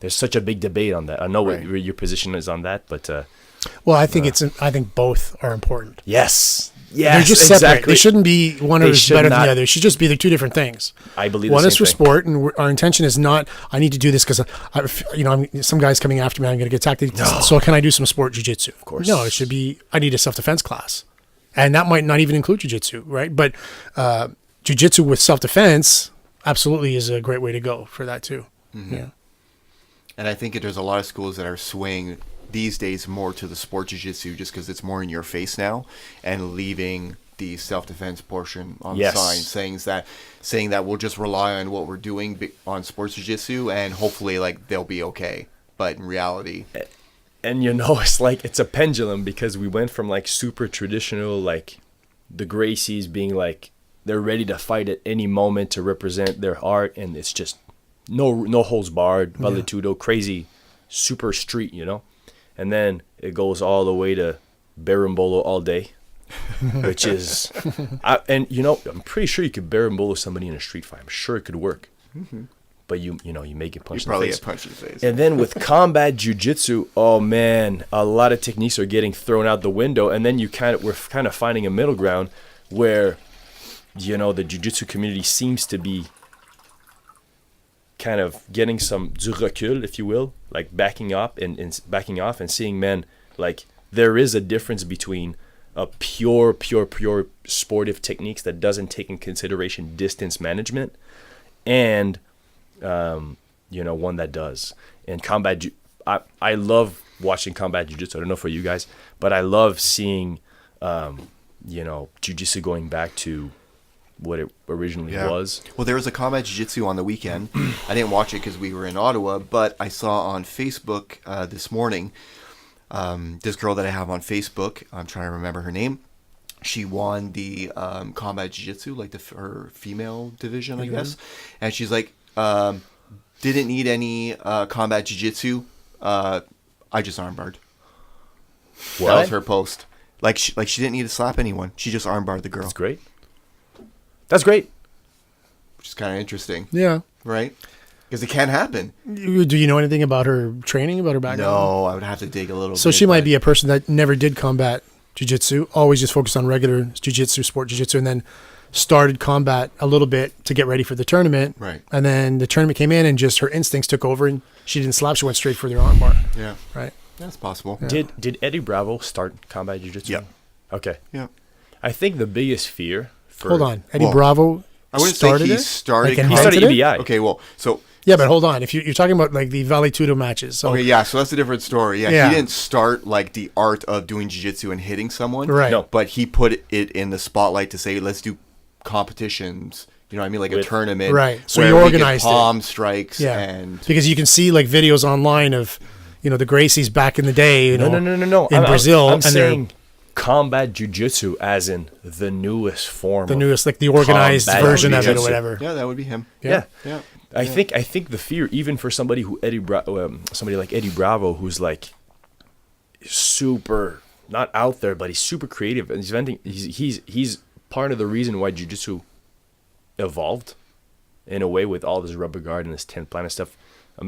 There's such a big debate on that. I know what your position is on that, but well, I think I think both are important. Yes, they're just separate. They shouldn't be one is better than the other. It should just be the two different things. I believe one the is same for thing. sport, and our intention is not. I need to do this because some guy's coming after me. I'm going to get attacked. No. So can I do some sport jiu-jitsu? Of course. No, it should be. I need a self-defense class, and that might not even include jiu-jitsu, right? But jiu-jitsu with self-defense absolutely is a great way to go for that too. Mm-hmm. Yeah. And I think there's a lot of schools that are swaying these days more to the sport jiu-jitsu just because it's more in your face now, and leaving the self-defense portion on the side, saying that we'll just rely on what we're doing on sports jiu-jitsu and hopefully they'll be okay. But in reality, and it's like it's a pendulum because we went from like super traditional, like the Gracies being like they're ready to fight at any moment to represent their art, and it's just no holds barred, valetudo, crazy, super street, and then it goes all the way to berimbolo all day, which is, and I'm pretty sure you could berimbolo somebody in a street fight. I'm sure it could work. But you may get punched in the Probably face. get punched in the face. And then with combat jiu-jitsu, oh man, a lot of techniques are getting thrown out the window. And then we're kind of finding a middle ground where, the jiu-jitsu community seems to be kind of getting some du recul, if you will, like backing off and seeing, man, like there is a difference between a pure sportive techniques that doesn't take in consideration distance management and one that does. And combat, I love watching combat jiu-jitsu. I don't know for you guys, but I love seeing, jiu-jitsu going back to what it originally was. Well, there was a combat jiu-jitsu on the weekend. I didn't watch it because we were in Ottawa, but I saw on Facebook this morning, this girl that I have on Facebook, I'm trying to remember her name. She won the combat jiu-jitsu, like her female division, I guess. And she's like, didn't need any combat jiu-jitsu. I just armbarred. What? That was her post. Like she didn't need to slap anyone. She just armbarred the girl. That's great. Which is kind of interesting. Yeah. Right? Because it can happen. Do you know anything about her training, about her background? No, I would have to dig a little bit. So she might be a person that never did combat jiu-jitsu, always just focused on regular jiu-jitsu, sport jiu-jitsu, and then started combat a little bit to get ready for the tournament. Right. And then the tournament came in and just her instincts took over and she didn't slap. She went straight for the armbar. Yeah. Right. That's possible. Yeah. Did Eddie Bravo start combat jiu-jitsu? Yeah. Okay. Yeah. I think the biggest fear for... Hold on. Eddie Bravo I wouldn't started say he it? started... Like He started invented it? EBI. Okay, well, so... Yeah, but hold on. If you're talking about like the Vale Tudo matches. So Okay, yeah, so that's a different story. Yeah, Yeah. he didn't start like the art of doing jiu-jitsu and hitting someone. Right. No. But he put it in the spotlight to say, let's do competitions, you know what I mean? Like a With- tournament. Right. So where you we get organized it. palm strikes Yeah. and... because you can see like videos online of, the Gracies back in the day, No. in Brazil. I'm and they're saying combat jiu-jitsu as in the newest form. the of newest, like the organized combat version of it or jiu-jitsu. whatever. Yeah, that would be him. Yeah. Yeah. I think the fear, even for somebody somebody like Eddie Bravo, who's like super not out there, but he's super creative and he's inventing. He's part of the reason why jiu-jitsu evolved in a way with all this rubber guard and this 10th planet stuff.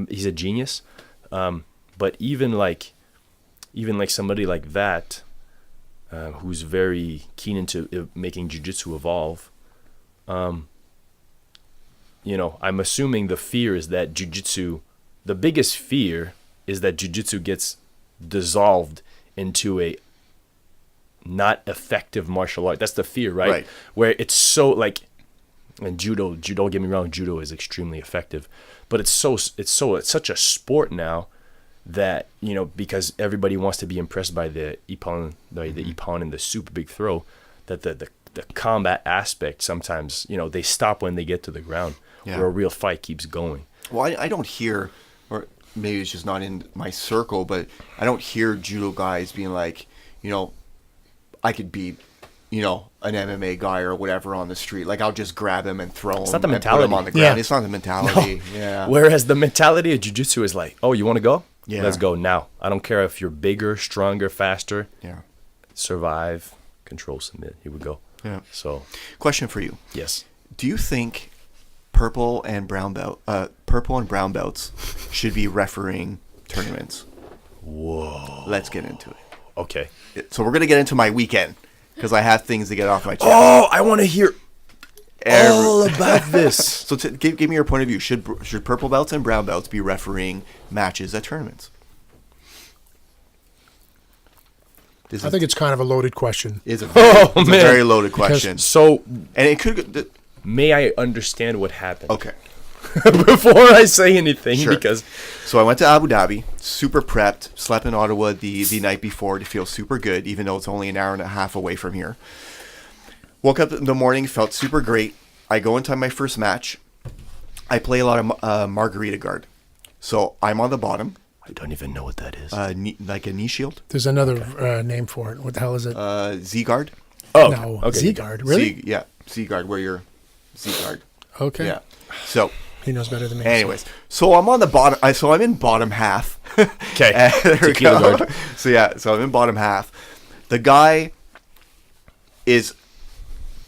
He's a genius. But even like somebody like that, who's very keen into making jiu-jitsu evolve. I'm assuming the fear is that jiu-jitsu, the biggest fear is that jiu-jitsu gets dissolved into a not effective martial art. That's the fear, right? Right. Where it's so like, and judo, don't get me wrong, judo is extremely effective, but it's such a sport now that, because everybody wants to be impressed by the ippon, the ippon and the super big throw, that the combat aspect sometimes, they stop when they get to the ground. Yeah. Where a real fight keeps going. Well, I don't hear, or maybe it's just not in my circle, but I don't hear judo guys being like, I could beat, an MMA guy or whatever on the street. Like, I'll just grab him and throw him not the and put mentality. him on the ground. Yeah. It's not the mentality. Yeah. Whereas the mentality of jiu-jitsu is like, oh, you want to go? Yeah. Let's go now. I don't care if you're bigger, stronger, faster. Yeah. Survive, control, submit. Here we go. Yeah. So, Question for you. yes. Do you think purple and brown belts should be refereeing tournaments? Whoa. Let's get into it. Okay. So we're going to get into my weekend because I have things to get off my chest. Oh, I want to hear all about this. So give me your point of view. Should purple belts and brown belts be refereeing matches at tournaments? I think it's kind of a loaded question. It's a Oh, it's a man. very loaded question. So, And it could... may I understand what happened Okay. before I say anything? Sure. Because So I went to Abu Dhabi, super prepped, slept in Ottawa the night before to feel super good, even though it's only an hour and a half away from here. Woke up in the morning, felt super great. I go into my first match. I play a lot of Margarita guard. So I'm on the bottom, I don't even know what that is. like a knee shield. There's another name for it. What the hell is it? Z guard. oh, no, okay. Z-Guard. Really? Z guard, where you're Z guard. Okay. Yeah. So... He knows better than me. Anyways, so I'm on the bottom. So I'm in bottom half. Okay. There we Tequila go. guard. So I'm in bottom half. The guy is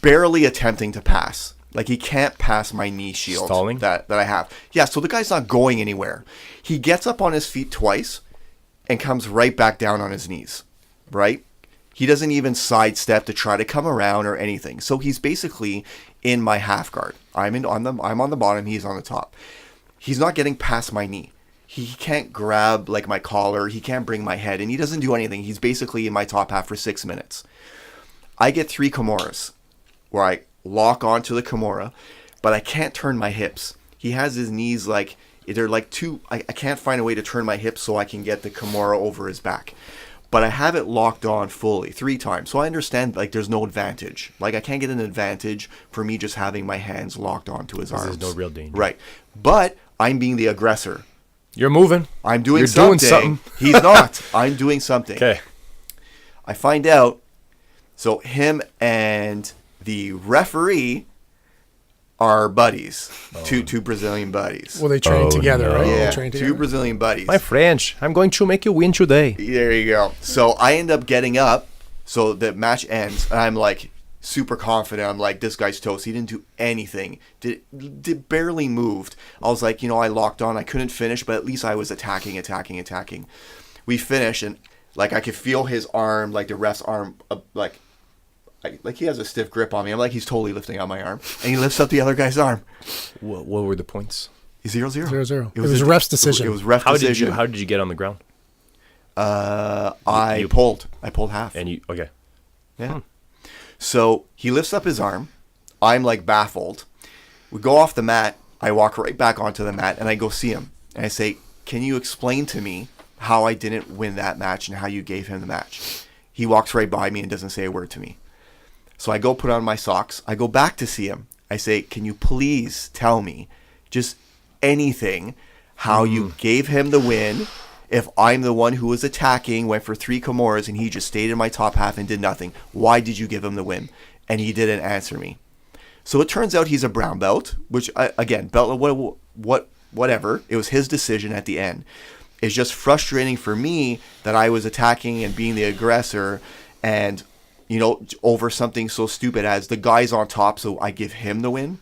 barely attempting to pass. Like, he can't pass my knee shield Stalling? that I have. Yeah, so the guy's not going anywhere. He gets up on his feet twice and comes right back down on his knees, right? He doesn't even sidestep to try to come around or anything. So he's basically in my half guard. I'm on the bottom, he's on the top. He's not getting past my knee. He can't grab like my collar, he can't bring my head, and he doesn't do anything. He's basically in my top half for 6 minutes. I get 3 Kimuras where I lock onto the Kimura, but I can't turn my hips. He has his knees like, they're like two, I can't find a way to turn my hips so I can get the Kimura over his back. But I have it locked on fully 3 times. So I understand like there's no advantage. Like I can't get an advantage for me just having my hands locked onto his arms. There's no real danger. Right. But I'm being the aggressor. You're moving. I'm doing You're something. doing something. He's not. I'm doing something. Okay. I find out, so him and the referee are buddies. Two Brazilian buddies. Well, they train together, no. right? Yeah, They train 2 together. Brazilian buddies. My French, I'm going to make you win today. There you go. So I end up getting up. So the match ends, and I'm like super confident. I'm like, this guy's toast. He didn't do anything. Did barely moved. I was like, I locked on. I couldn't finish, but at least I was attacking. We finish, and like I could feel his arm, like the ref's arm, like he has a stiff grip on me. I'm like, he's totally lifting on my arm, and he lifts up the other guy's arm. What were the points? 0-0. 0-0. It was a ref's decision. It was ref How decision. did you get on the ground? I pulled half. And you okay? Yeah. So he lifts up his arm. I'm like baffled. We go off the mat. I walk right back onto the mat and I go see him. And I say, can you explain to me how I didn't win that match and how you gave him the match? He walks right by me and doesn't say a word to me. So I go put on my socks. I go back to see him. I say, can you please tell me just anything how you gave him the win if I'm the one who was attacking, went for 3 Kimuras, and he just stayed in my top half and did nothing? Why did you give him the win? And he didn't answer me. So it turns out he's a brown belt, which, again, belt, whatever. It was his decision at the end. It's just frustrating for me that I was attacking and being the aggressor and, over something so stupid as the guy's on top, so I give him the win,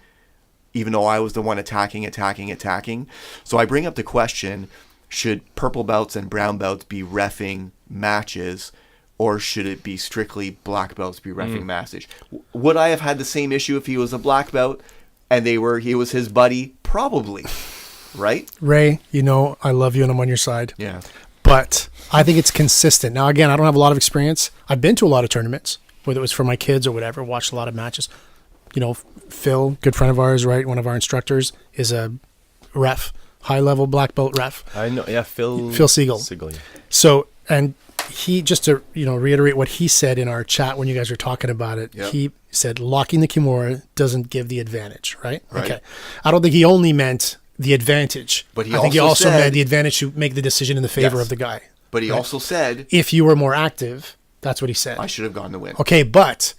even though I was the one attacking. So I bring up the question, should purple belts and brown belts be reffing matches, or should it be strictly black belts be reffing matches? Would I have had the same issue if he was a black belt and he was his buddy? Probably, right? Ray, I love you and I'm on your side. Yeah. But I think it's consistent. Now, again, I don't have a lot of experience. I've been to a lot of tournaments, whether it was for my kids or whatever, watched a lot of matches. Phil, good friend of ours, right? One of our instructors is a ref, high-level black belt ref. I know, yeah, Phil Siegel. Yeah. So, and he, just to, reiterate what he said in our chat when you guys were talking about it, Yep. He said locking the Kimura doesn't give the advantage, right? Right. Okay. I don't think he only meant the advantage. But he I think he also also said- meant the advantage to make the decision in the favor Yes. of the guy. But he also said, If you were more active, that's what he said. I should have gotten the win. Okay, but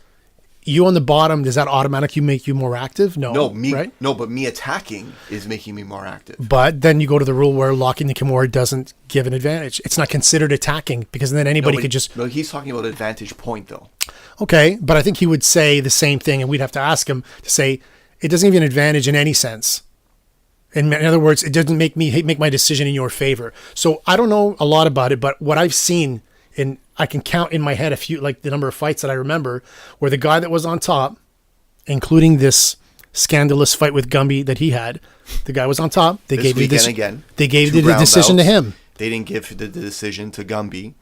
you on the bottom, does that automatically make you more active? No. Right? No, but me attacking is making me more active. But then you go to the rule where locking the Kimura doesn't give an advantage. It's not considered attacking because then anybody could just... No, he's talking about advantage point, though. Okay, but I think he would say the same thing, and we'd have to ask him to say, it doesn't give you an advantage in any sense. In other words, it doesn't make my decision in your favor. So I don't know a lot about it, but what I've seen, and I can count in my head a few, like the number of fights that I remember, where the guy that was on top, including this scandalous fight with Gumby that he had, the guy was on top. They This gave weekend the again, They gave 2 the brown decision to belts. him. They didn't give the decision to Gumby.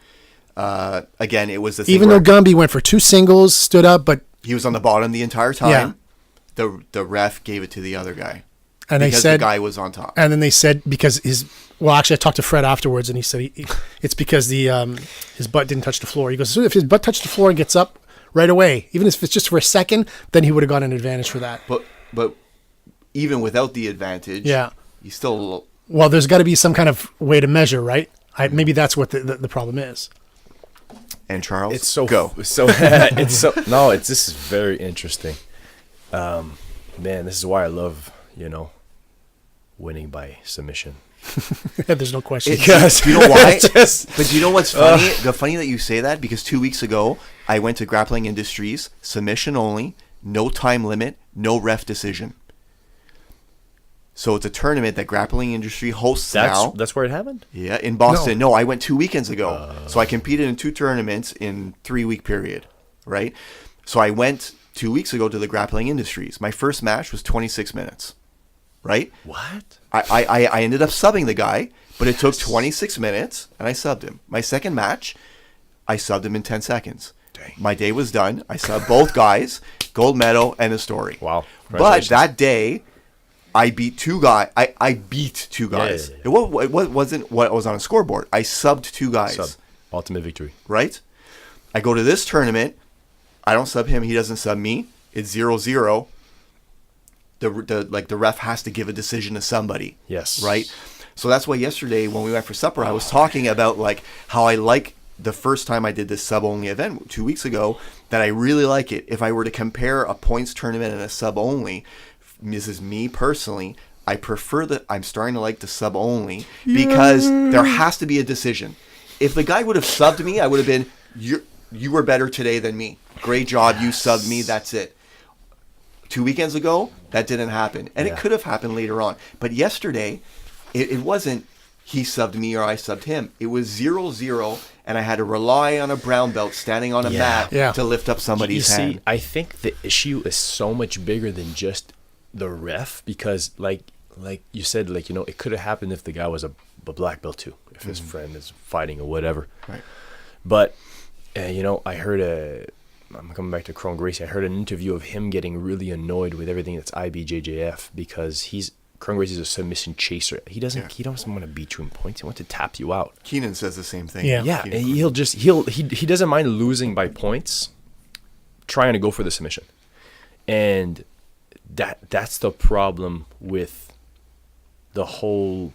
Again, it was the thing Even where though Gumby went for 2 singles, stood up, but he was on the bottom the entire time. Yeah. The ref gave it to the other guy. and because they said the guy was on top. And then they said because actually I talked to Fred afterwards and he said it's because his butt didn't touch the floor. He goes, so if his butt touched the floor and gets up right away, even if it's just for a second, then he would have got an advantage for that. But even without the advantage, Yeah. he still... Well, there's got to be some kind of way to measure, right? Maybe that's what the problem is. And Charles, It's so go. So this is very interesting. Man, this is why I love winning by submission. There's no question. Because Do you know why? But do you know what's funny? The funny that you say that, because 2 weeks ago I went to Grappling Industries, submission only, no time limit, no ref decision. So it's a tournament that Grappling Industry hosts now. That's where it happened? Yeah, in Boston. No, I went 2 weekends ago. So I competed in 2 tournaments in 3-week period, right? So I went 2 weeks ago to the Grappling Industries. My first match was 26 minutes, right? What? I ended up subbing the guy, but it took 26 minutes, and I subbed him. My second match, I subbed him in 10 seconds. Dang. My day was done. I subbed both guys, gold medal, and a story. Wow. But that day, I beat 2 guys. I beat 2 guys. Yeah. It wasn't what was on a scoreboard. I subbed 2 guys. Ultimate victory. Right? I go to this tournament. I don't sub him. He doesn't sub me. It's 0-0. The ref has to give a decision to somebody. Yes. Right? So that's why yesterday when we went for supper, I was talking about like how I like the first time I did this sub-only event 2 weeks ago, that I really like it. If I were to compare a points tournament and a sub-only, this is me personally, I prefer I'm starting to like the sub-only because there has to be a decision. If the guy would have subbed me, I would have been, you were better today than me. Great job, you subbed me, that's it. 2 weekends ago, that didn't happen. And it could have happened later on. But yesterday, it wasn't he subbed me or I subbed him. It was 0-0, and I had to rely on a brown belt standing on a mat to lift up somebody's hand. See, I think the issue is so much bigger than just the ref, because like you said, like, you know, it could have happened if the guy was a black belt too, if his friend is fighting or whatever. Right. But, you know, I'm coming back to Cron Gracie. I heard an interview of him getting really annoyed with everything that's IBJJF because Cron Gracie's a submission chaser. He doesn't want to beat you in points. He wants to tap you out. Keenan says the same thing. Yeah, and he doesn't mind losing by points, trying to go for the submission, and that's the problem with the whole,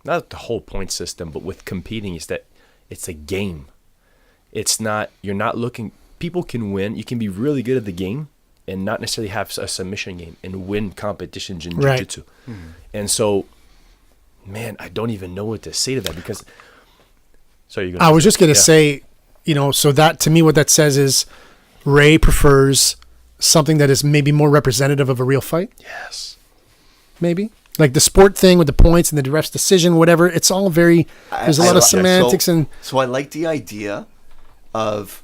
not the whole point system, but with competing, is that it's a game. It's not, you're not looking. People can win. You can be really good at the game and not necessarily have a submission game and win competitions in jiu-jitsu. Mm-hmm. And so, man, I don't even know what to say to that, because. So I was just going to say, you know, so that, to me, what that says is Ray prefers something that is maybe more representative of a real fight. Yes. Maybe. Like the sport thing with the points and the ref's decision, whatever. It's all very, there's a lot of semantics. So I like the idea of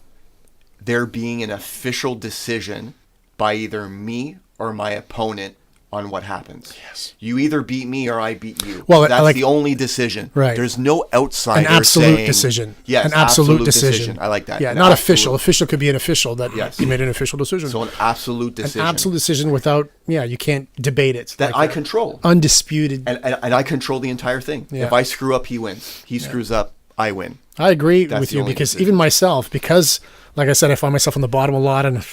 there being an official decision by either me or my opponent on what happens. Yes. You either beat me or I beat you. Well, that's the only decision. Right. There's no outsider an absolute saying, decision. Yes, an absolute decision. I like that. Yeah, not official. Official could be an official that you made an official decision. So an absolute decision. An absolute decision without, you can't debate it. That I control. Undisputed. And I control the entire thing. Yeah. If I screw up, he wins. He screws up, I win. I agree with you, because even myself, because like I said, I find myself on the bottom a lot and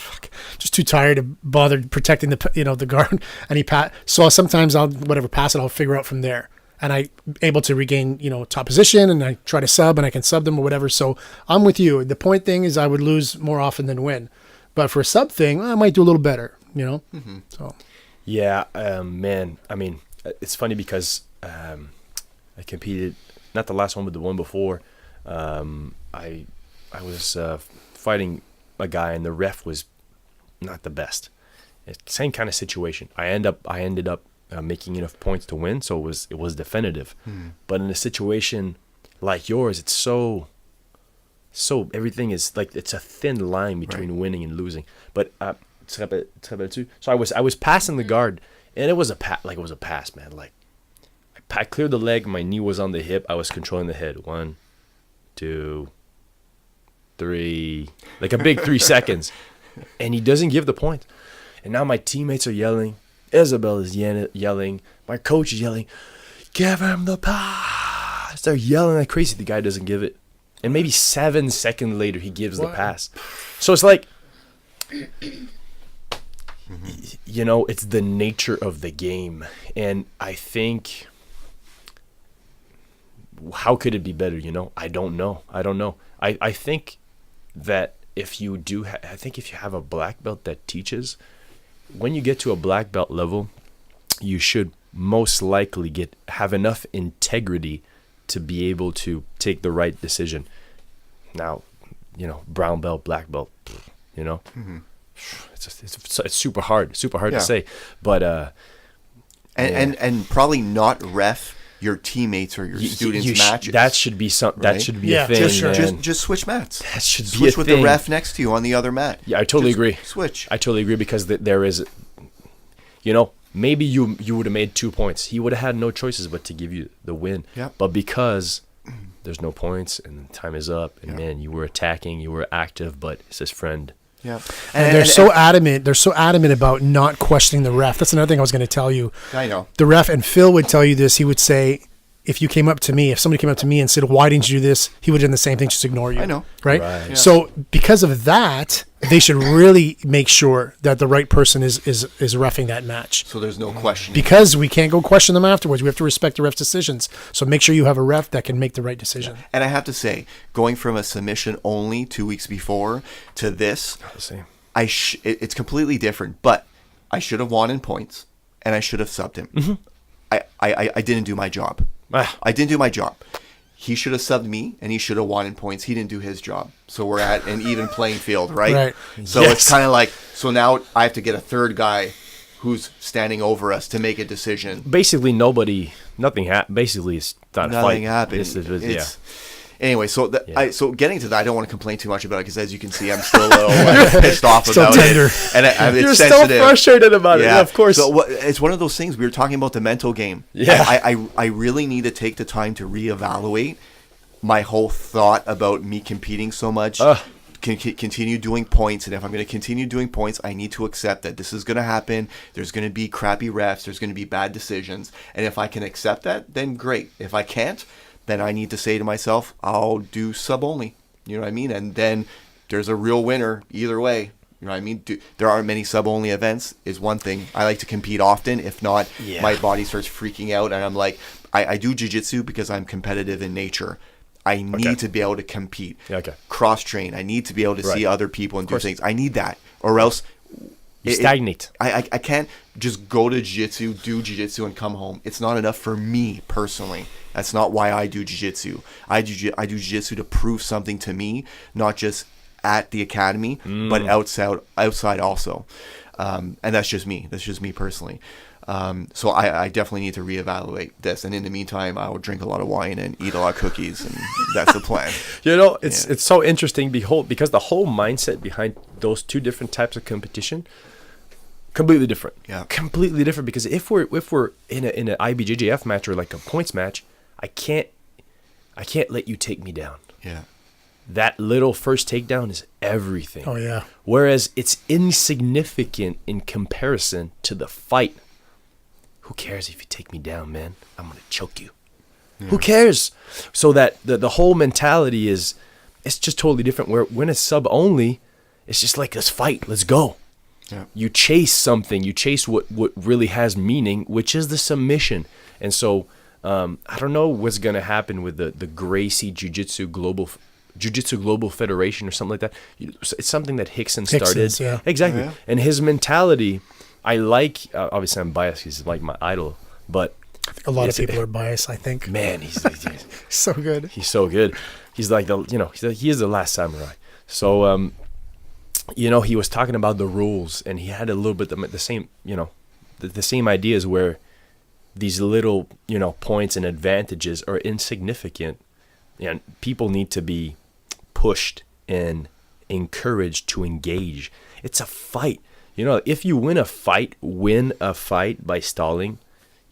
just too tired to bother protecting the guard. And so sometimes I'll pass it, I'll figure out from there. And I'm able to regain, top position, and I try to sub, and I can sub them or whatever. So I'm with you. The point thing is I would lose more often than win. But for a sub thing, I might do a little better, Mm-hmm. So. Yeah, man. I mean, it's funny because I competed, not the last one, but the one before. I was fighting a guy, and the ref was not the best. Same kind of situation. I ended up making enough points to win, so it was definitive. But in a situation like yours, it's so everything is like, it's a thin line between winning and losing. But so I was passing the guard, and it was a pass, man. Like I cleared the leg, my knee was on the hip, I was controlling the head. 1, 2, 3, like a big 3 seconds, and he doesn't give the point. And now my teammates are yelling, Isabel is yelling, my coach is yelling, give him the pass. They're yelling like crazy. The guy doesn't give it, and maybe 7 seconds later he gives the pass. So it's like, it's the nature of the game. And I think, how could it be better? I don't know. I think that if you have a black belt that teaches, when you get to a black belt level, you should most likely have enough integrity to be able to take the right decision. Now, brown belt, black belt, it's super hard to say, but and probably not ref your teammates or your students' matches. That should be some. That should be a thing. Just switch mats. That should be switch a with thing. the ref next to you on the other mat. Yeah, I totally agree. Switch. I totally agree because there is, maybe you would have made 2 points. He would have had no choices but to give you the win. Yeah. But because there's no points and time is up, and man, you were attacking, you were active, but it's his friend. Yeah. And they're so adamant. They're so adamant about not questioning the ref. That's another thing I was going to tell you. I know. The ref, and Phil would tell you this. He would say, if somebody came up to me and said, "Why didn't you do this?" He would have done the same thing, just ignore you. I know. Right? Right. Yeah. So because of that, they should really make sure that the right person is reffing that match. So there's no question. Because we can't go question them afterwards. We have to respect the ref's decisions. So make sure you have a ref that can make the right decision. And I have to say, going from a submission only 2 weeks before to this, Same. it's completely different. But I should have won in points, and I should have subbed him. Mm-hmm. I didn't do my job. I didn't do my job. He should have subbed me, and he should have won in points. He didn't do his job. So we're at an even playing field, right? Right. So it's kind of like, so now I have to get a third guy who's standing over us to make a decision. Basically, nothing happened. Basically, it's not a fight. Nothing happened. It's Anyway, so so getting to that, I don't want to complain too much about it because, as you can see, I'm still a little pissed off Still about tender. it, and it's You're sensitive. still frustrated about it. Yeah, of course. So it's one of those things we were talking about, the mental game. Yeah. I really need to take the time to reevaluate my whole thought about me competing so much. Continue doing points, and if I'm going to continue doing points, I need to accept that this is going to happen. There's going to be crappy refs. There's going to be bad decisions, and if I can accept that, then great. If I can't, then I need to say to myself, I'll do sub only. You know what I mean? And then there's a real winner either way. You know what I mean? There aren't many sub only events is one thing. I like to compete often. If not, my body starts freaking out, and I'm like, I do jiu-jitsu because I'm competitive in nature. I need to be able to compete. Cross train. I need to be able to see other people and do things. I need that, or else you stagnate. I can't just go to jiu-jitsu, do jiu-jitsu, and come home. It's not enough for me personally. That's not why I do jiu-jitsu. I do jiu-jitsu to prove something to me, not just at the academy, but outside also. And that's just me. That's just me personally. So I definitely need to reevaluate this. And in the meantime, I will drink a lot of wine and eat a lot of cookies, and that's the plan. It's so interesting. Because the whole mindset behind those two different types of competition, completely different. Yeah, completely different. Because if we're in an IBJJF match or like a points match, I can't let you take me down. Yeah. That little first takedown is everything. Oh, yeah. Whereas it's insignificant in comparison to the fight. Who cares if you take me down, man? I'm going to choke you. Yeah. Who cares? So that the whole mentality it's just totally different. Where when it's sub only, it's just like, let's fight. Let's go. Yeah. You chase something. You chase what really has meaning, which is the submission. And so I don't know what's going to happen with the Gracie Jiu-Jitsu Global Federation or something like that. It's something that Hickson started. Yeah. Exactly. Yeah. And his mentality, I like, obviously I'm biased, he's like my idol, but a lot of people are biased, I think. Man, he's so good. He's so good. He's like he is the last samurai. So, he was talking about the rules, and he had a little bit the same, the same ideas where these little, points and advantages are insignificant, and people need to be pushed and encouraged to engage. It's a fight. If you win a fight by stalling,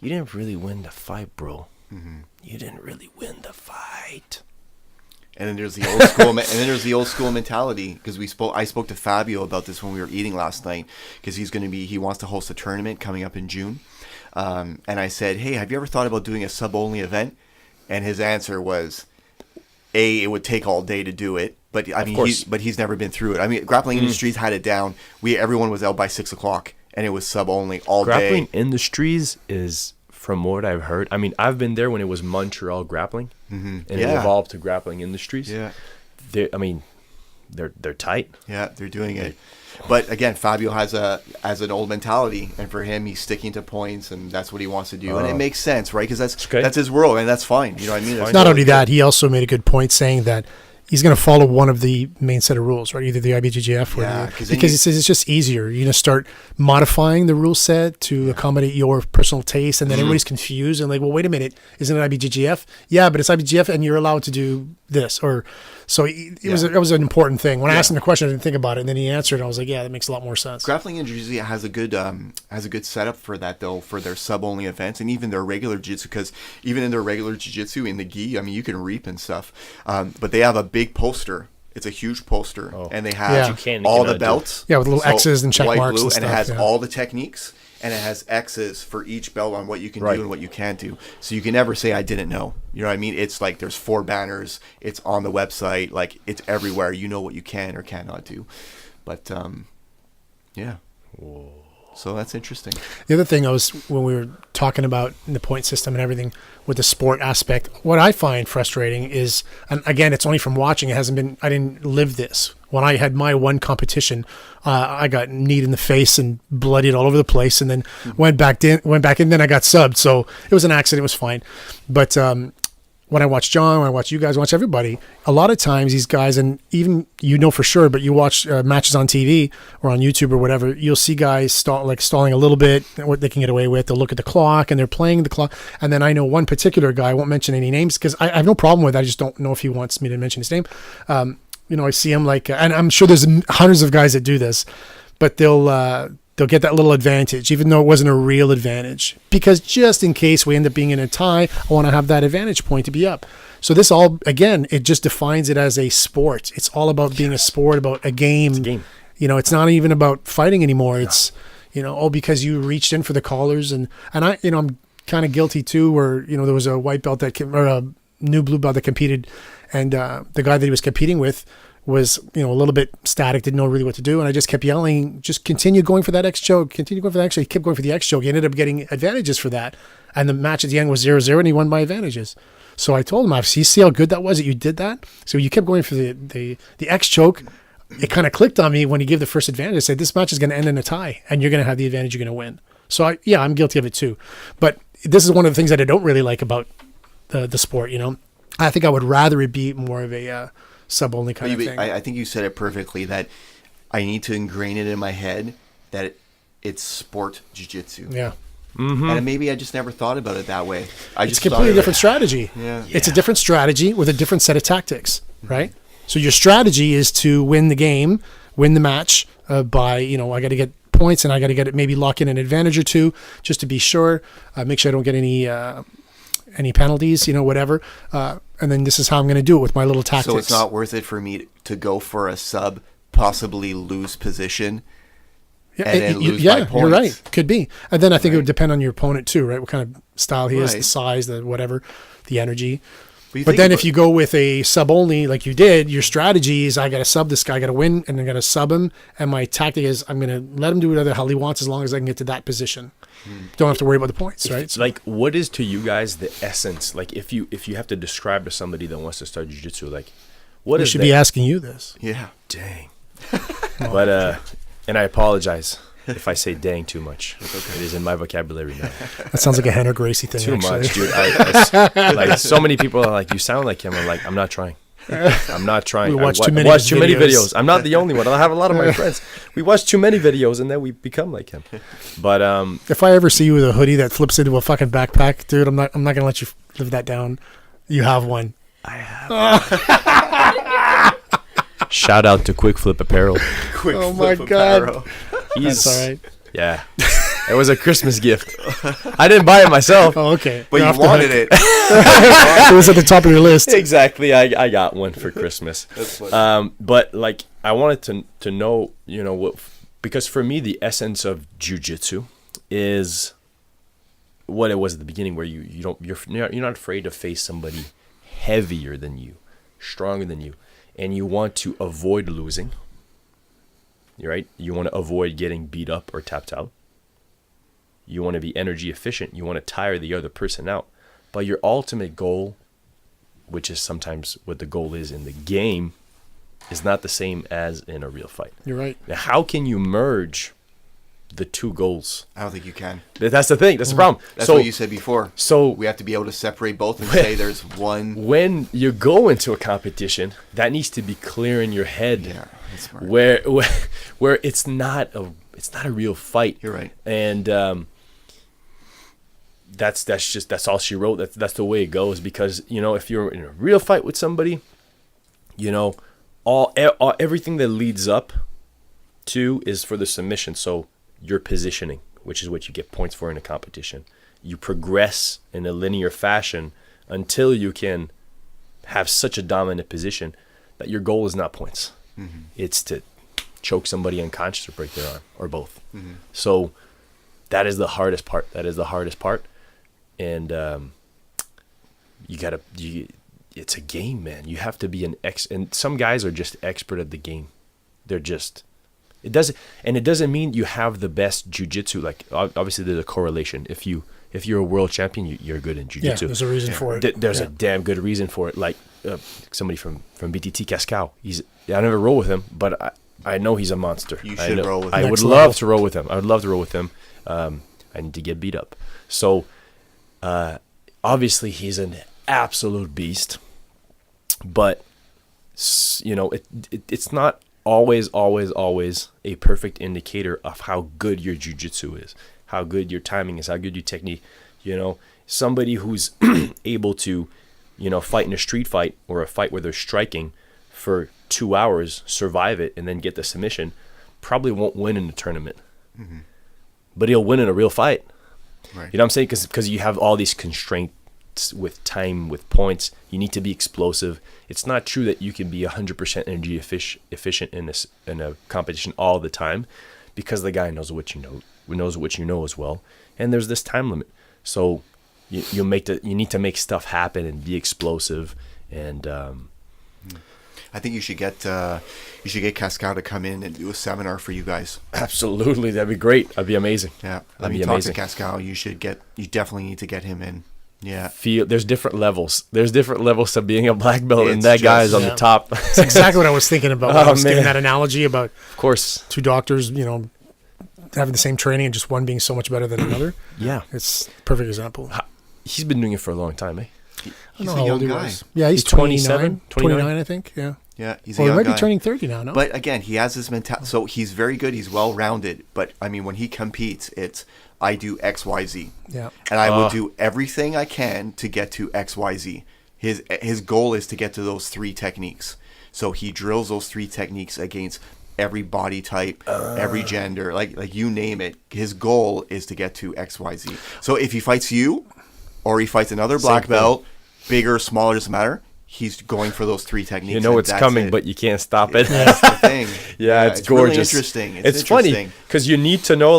you didn't really win the fight, bro. Mm-hmm. You didn't really win the fight. And then there's the old school, the old school mentality. Because I spoke to Fabio about this when we were eating last night. Because he wants to host a tournament coming up in June. And I said, hey, have you ever thought about doing a sub-only event? And his answer was, it would take all day to do it. But he's never been through it. I mean, Grappling Industries had it down. Everyone was out by 6:00, and it was sub-only all day. Grappling Industries is, from what I've heard, I mean, I've been there when it was Montreal Grappling, and it evolved to Grappling Industries. Yeah. they're tight. Yeah, they're doing it. But again, Fabio has an old mentality, and for him, he's sticking to points, and that's what he wants to do, and it makes sense, right? Because that's his world, and that's fine. You know what I mean? That's Not only that, he also made a good point saying that he's going to follow one of the main set of rules, right? Either the IBJJF or because he says it's just easier. You're going to start modifying the rule set to accommodate your personal taste, and then everybody's confused and like, well, wait a minute, isn't it IBJJF? Yeah, but it's IBJJF, and you're allowed to do this. Or so it was an important thing. When I asked him the question, I didn't think about it, and then he answered, and I was like, yeah, that makes a lot more sense. Grappling and Jiu-Jitsu has a good setup for that though, for their sub-only events and even their regular Jiu-Jitsu, because even in their regular Jiu-Jitsu in the gi, I mean, you can reap and stuff, but they have a big poster. It's a huge poster, and they have all the belts. Yeah, with little X's and check white, marks blue, and stuff. And it has all the techniques, and it has X's for each belt on what you can do and what you can't do. So you can never say, I didn't know. You know what I mean? It's like there's 4 banners. It's on the website. Like, it's everywhere. You know what you can or cannot do. But, yeah. Whoa. So that's interesting. The other thing when we were talking about the point system and everything with the sport aspect, what I find frustrating is, and again, it's only from watching. I didn't live this. When I had my one competition, I got kneed in the face and bloodied all over the place, and then went back in. Then I got subbed. So it was an accident. It was fine. But when I watch John, when I watch you guys, watch everybody, a lot of times these guys, and even for sure, but you watch matches on TV or on YouTube or whatever, you'll see guys stalling a little bit, what they can get away with. They'll look at the clock and they're playing the clock. And then I know one particular guy, I won't mention any names because I have no problem with it. I just don't know if he wants me to mention his name. I see him and I'm sure there's hundreds of guys that do this, but they'll get that little advantage, even though it wasn't a real advantage, because just in case we end up being in a tie, I want to have that advantage point to be up. So this all, again, it just defines it as a sport. It's all about being a sport, about a game. It's a game. It's not even about fighting anymore. No. It's, because you reached in for the collars, and I, I'm kind of guilty too, where, there was a white belt or a new blue belt that competed, and the guy that he was competing with was, a little bit static, didn't know really what to do. And I just kept yelling, just continue going for that X choke, continue going for that X choke. He kept going for the X choke. He ended up getting advantages for that. And the match at the end was 0-0, and he won by advantages. So I told him, you see how good that was that you did that? So you kept going for the X choke. It kind of clicked on me when he gave the first advantage. I said, this match is going to end in a tie, and you're going to have the advantage, you're going to win. So I'm guilty of it too. But this is one of the things that I don't really like about the sport, I think I would rather it be more of a sub-only kind of thing. I think you said it perfectly, that I need to ingrain it in my head that it's sport jiu-jitsu. Yeah. Mm-hmm. And maybe I just never thought about it that way. It's a completely different strategy. Yeah. It's a different strategy with a different set of tactics, right? So your strategy is to win the game, win the match by, I got to get points, and I got to get it, maybe lock in an advantage or two just to be sure, make sure I don't get any penalties, whatever. And then this is how I'm going to do it with my little tactics. So it's not worth it for me to go for a sub, possibly lose position, and then lose by points. You're right. Could be. And then I think it would depend on your opponent too, right? What kind of style he is, the size, the whatever, the energy. But then if you go with a sub only like you did, your strategy is I got to sub this guy, I got to win, and I'm going to sub him. And my tactic is I'm going to let him do whatever the hell he wants as long as I can get to that position. Don't have to worry about the points, right? So, what is to you guys the essence? Like, if you have to describe to somebody that wants to start jiu-jitsu, what is? I should be asking you this. Yeah. Dang. But and I apologize if I say dang too much. Okay. It is in my vocabulary now. That sounds like a Henry Gracie thing. Too actually. much, dude. So many people are like, you sound like him. I'm like, I'm not trying. I'm not trying. We watch too many videos. I'm not the only one. I have a lot of my friends. We watch too many videos, and then we become like him. But if I ever see you with a hoodie that flips into a fucking backpack, dude, I'm not gonna let you live that down. You have one. I have. Shout out to Quick Flip Apparel. Oh my god. He's That's all right. Yeah. It was a Christmas gift. I didn't buy it myself. Oh, okay. But you wanted it. It was at the top of your list. Exactly. I got one for Christmas. That's funny. But I wanted to know, what, because for me the essence of jiu-jitsu is what it was at the beginning, where you're not afraid to face somebody heavier than you, stronger than you, and you want to avoid losing. Right? You want to avoid getting beat up or tapped out. You want to be energy efficient. You want to tire the other person out. But your ultimate goal, which is sometimes what the goal is in the game, is not the same as in a real fight. You're right. Now, how can you merge the two goals? I don't think you can. That's the thing. That's the problem. That's so, what you said before. So We have to be able to separate both and say there's one. when you go into a competition, that needs to be clear in your head. Yeah, that's smart. Where it's not a real fight. You're right. And that's all she wrote. That's the way it goes, because if you're in a real fight with somebody, everything that leads up to is for the submission. So your positioning, which is what you get points for in a competition. You progress in a linear fashion until you can have such a dominant position that your goal is not points. Mm-hmm. It's to choke somebody unconscious or break their arm, or both. Mm-hmm. So that is the hardest part. And it's a game, man. You have to be and some guys are just expert at the game. They're just, it doesn't mean you have the best jiu-jitsu. Like, obviously there's a correlation. If you're a world champion, you're good in jiu-jitsu. Yeah, there's a reason for it. There's a damn good reason for it. Like somebody from BTT Cascal. I never roll with him, but I know he's a monster. You should roll with him. I would love to roll with him. I need to get beat up. So obviously he's an absolute beast, but it's not always a perfect indicator of how good your jiu-jitsu is, how good your timing is, how good your technique. Somebody who's able to fight in a street fight or a fight where they're striking for 2 hours, survive it, and then get the submission, probably won't win in the tournament. Mm-hmm. But he'll win in a real fight. Right. You know what I'm saying? Because you have all these constraints with time, with points. You need to be explosive. It's not true that you can be 100% energy efficient in a competition all the time, because the guy knows what you know as well. And there's this time limit. So you need to make stuff happen and be explosive. And I think you should get Cascal to come in and do a seminar for you guys. absolutely, that'd be great. That'd be amazing. Yeah, That'd let me be talk amazing. to Cascal. You definitely need to get him in. Yeah. There's different levels. There's different levels to being a black belt, and It's that guy is on just- the top. That's exactly what I was thinking about when I was man. giving that analogy about Of course. two doctors, having the same training and just one being so much better than another. Yeah. It's a perfect example. He's been doing it for a long time, eh? He's I don't a know how young old he guy. was. Yeah, he's He's 27, 29, I think. Yeah. Yeah, he's a Well, he young might guy. be turning 30 now, no? But again, he has this mentality. So he's very good. He's well-rounded. But I mean, when he competes, it's I do X, Y, Z, Yeah. and I will do everything I can to get to X, Y, Z. His goal is to get to those 3 techniques. So he drills those 3 techniques against every body type, every gender, like you name it. His goal is to get to X, Y, Z. So if he fights you, or he fights another black belt, bigger, smaller, doesn't matter. He's going for those 3 techniques. You know and it's that's coming, it. but you can't stop it. That's the thing. Yeah, it's really gorgeous. interesting. It's funny because you need to know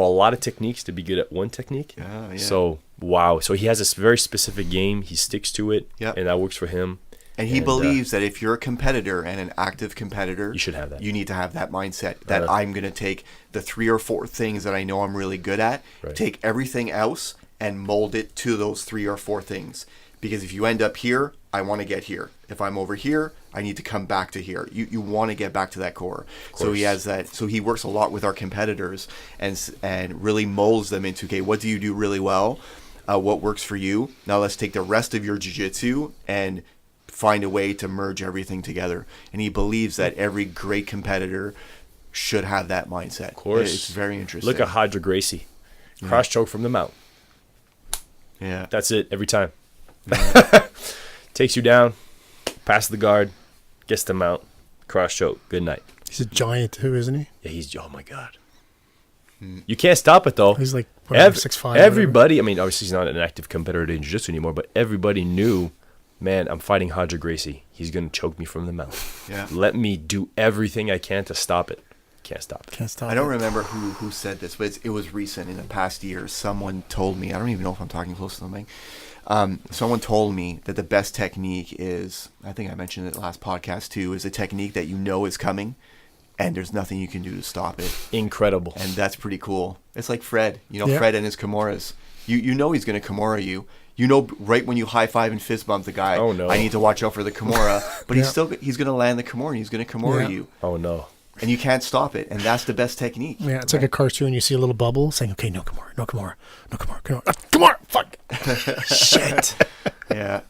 a lot of techniques to be good at one technique. Yeah. So wow. So he has this very specific game. He sticks to it, and that works for him. And he believes that if you're a competitor and an active competitor, You should have that. You need to have that mindset that I'm going to take the 3 or 4 things that I know I'm really good at, Right. take everything else and mold it to those 3 or 4 things. Because if you end up here, I want to get here. If I'm over here, I need to come back to here. You want to get back to that core. So he has that. So he works a lot with our competitors and really molds them into, okay, what do you do really well? What works for you? Now let's take the rest of your jiu-jitsu and find a way to merge everything together. And he believes that every great competitor should have that mindset. Of course. It's very interesting. Look at Hydra Gracie, cross choke from the mount. Yeah. That's it every time. Takes you down, passes the guard, gets the mount, cross choke. Good night. He's a giant too, isn't he? Yeah, oh my god. You can't stop it though. He's like 6'5". Everybody. I mean, obviously he's not an active competitor in jiu-jitsu anymore, but everybody knew, man, I'm fighting Hydra Gracie. He's gonna choke me from the mouth. Yeah. Let me do everything I can to stop it. Can't stop it. Can't stop. I don't remember who said this, but it was recent in the past years. Someone told me, I don't even know if I'm talking close to something. Someone told me that the best technique is, I think I mentioned it last podcast too, is a technique that you know is coming and there's nothing you can do to stop it. Incredible. And that's pretty cool. It's like Fred, Yeah. Fred and his Kimuras. You know he's going to Kimura you. You know, right when you high five and fist bump the guy, Oh, no. I need to watch out for the Kimura. But he's going to land the Kimura. And he's going to Kimura you. Oh no. And you can't stop it. And that's the best technique. Yeah, it's like a cartoon. You see a little bubble saying, "Okay, no Kimura, no Kimura, no Kimura, Kimura, fuck, shit." Yeah.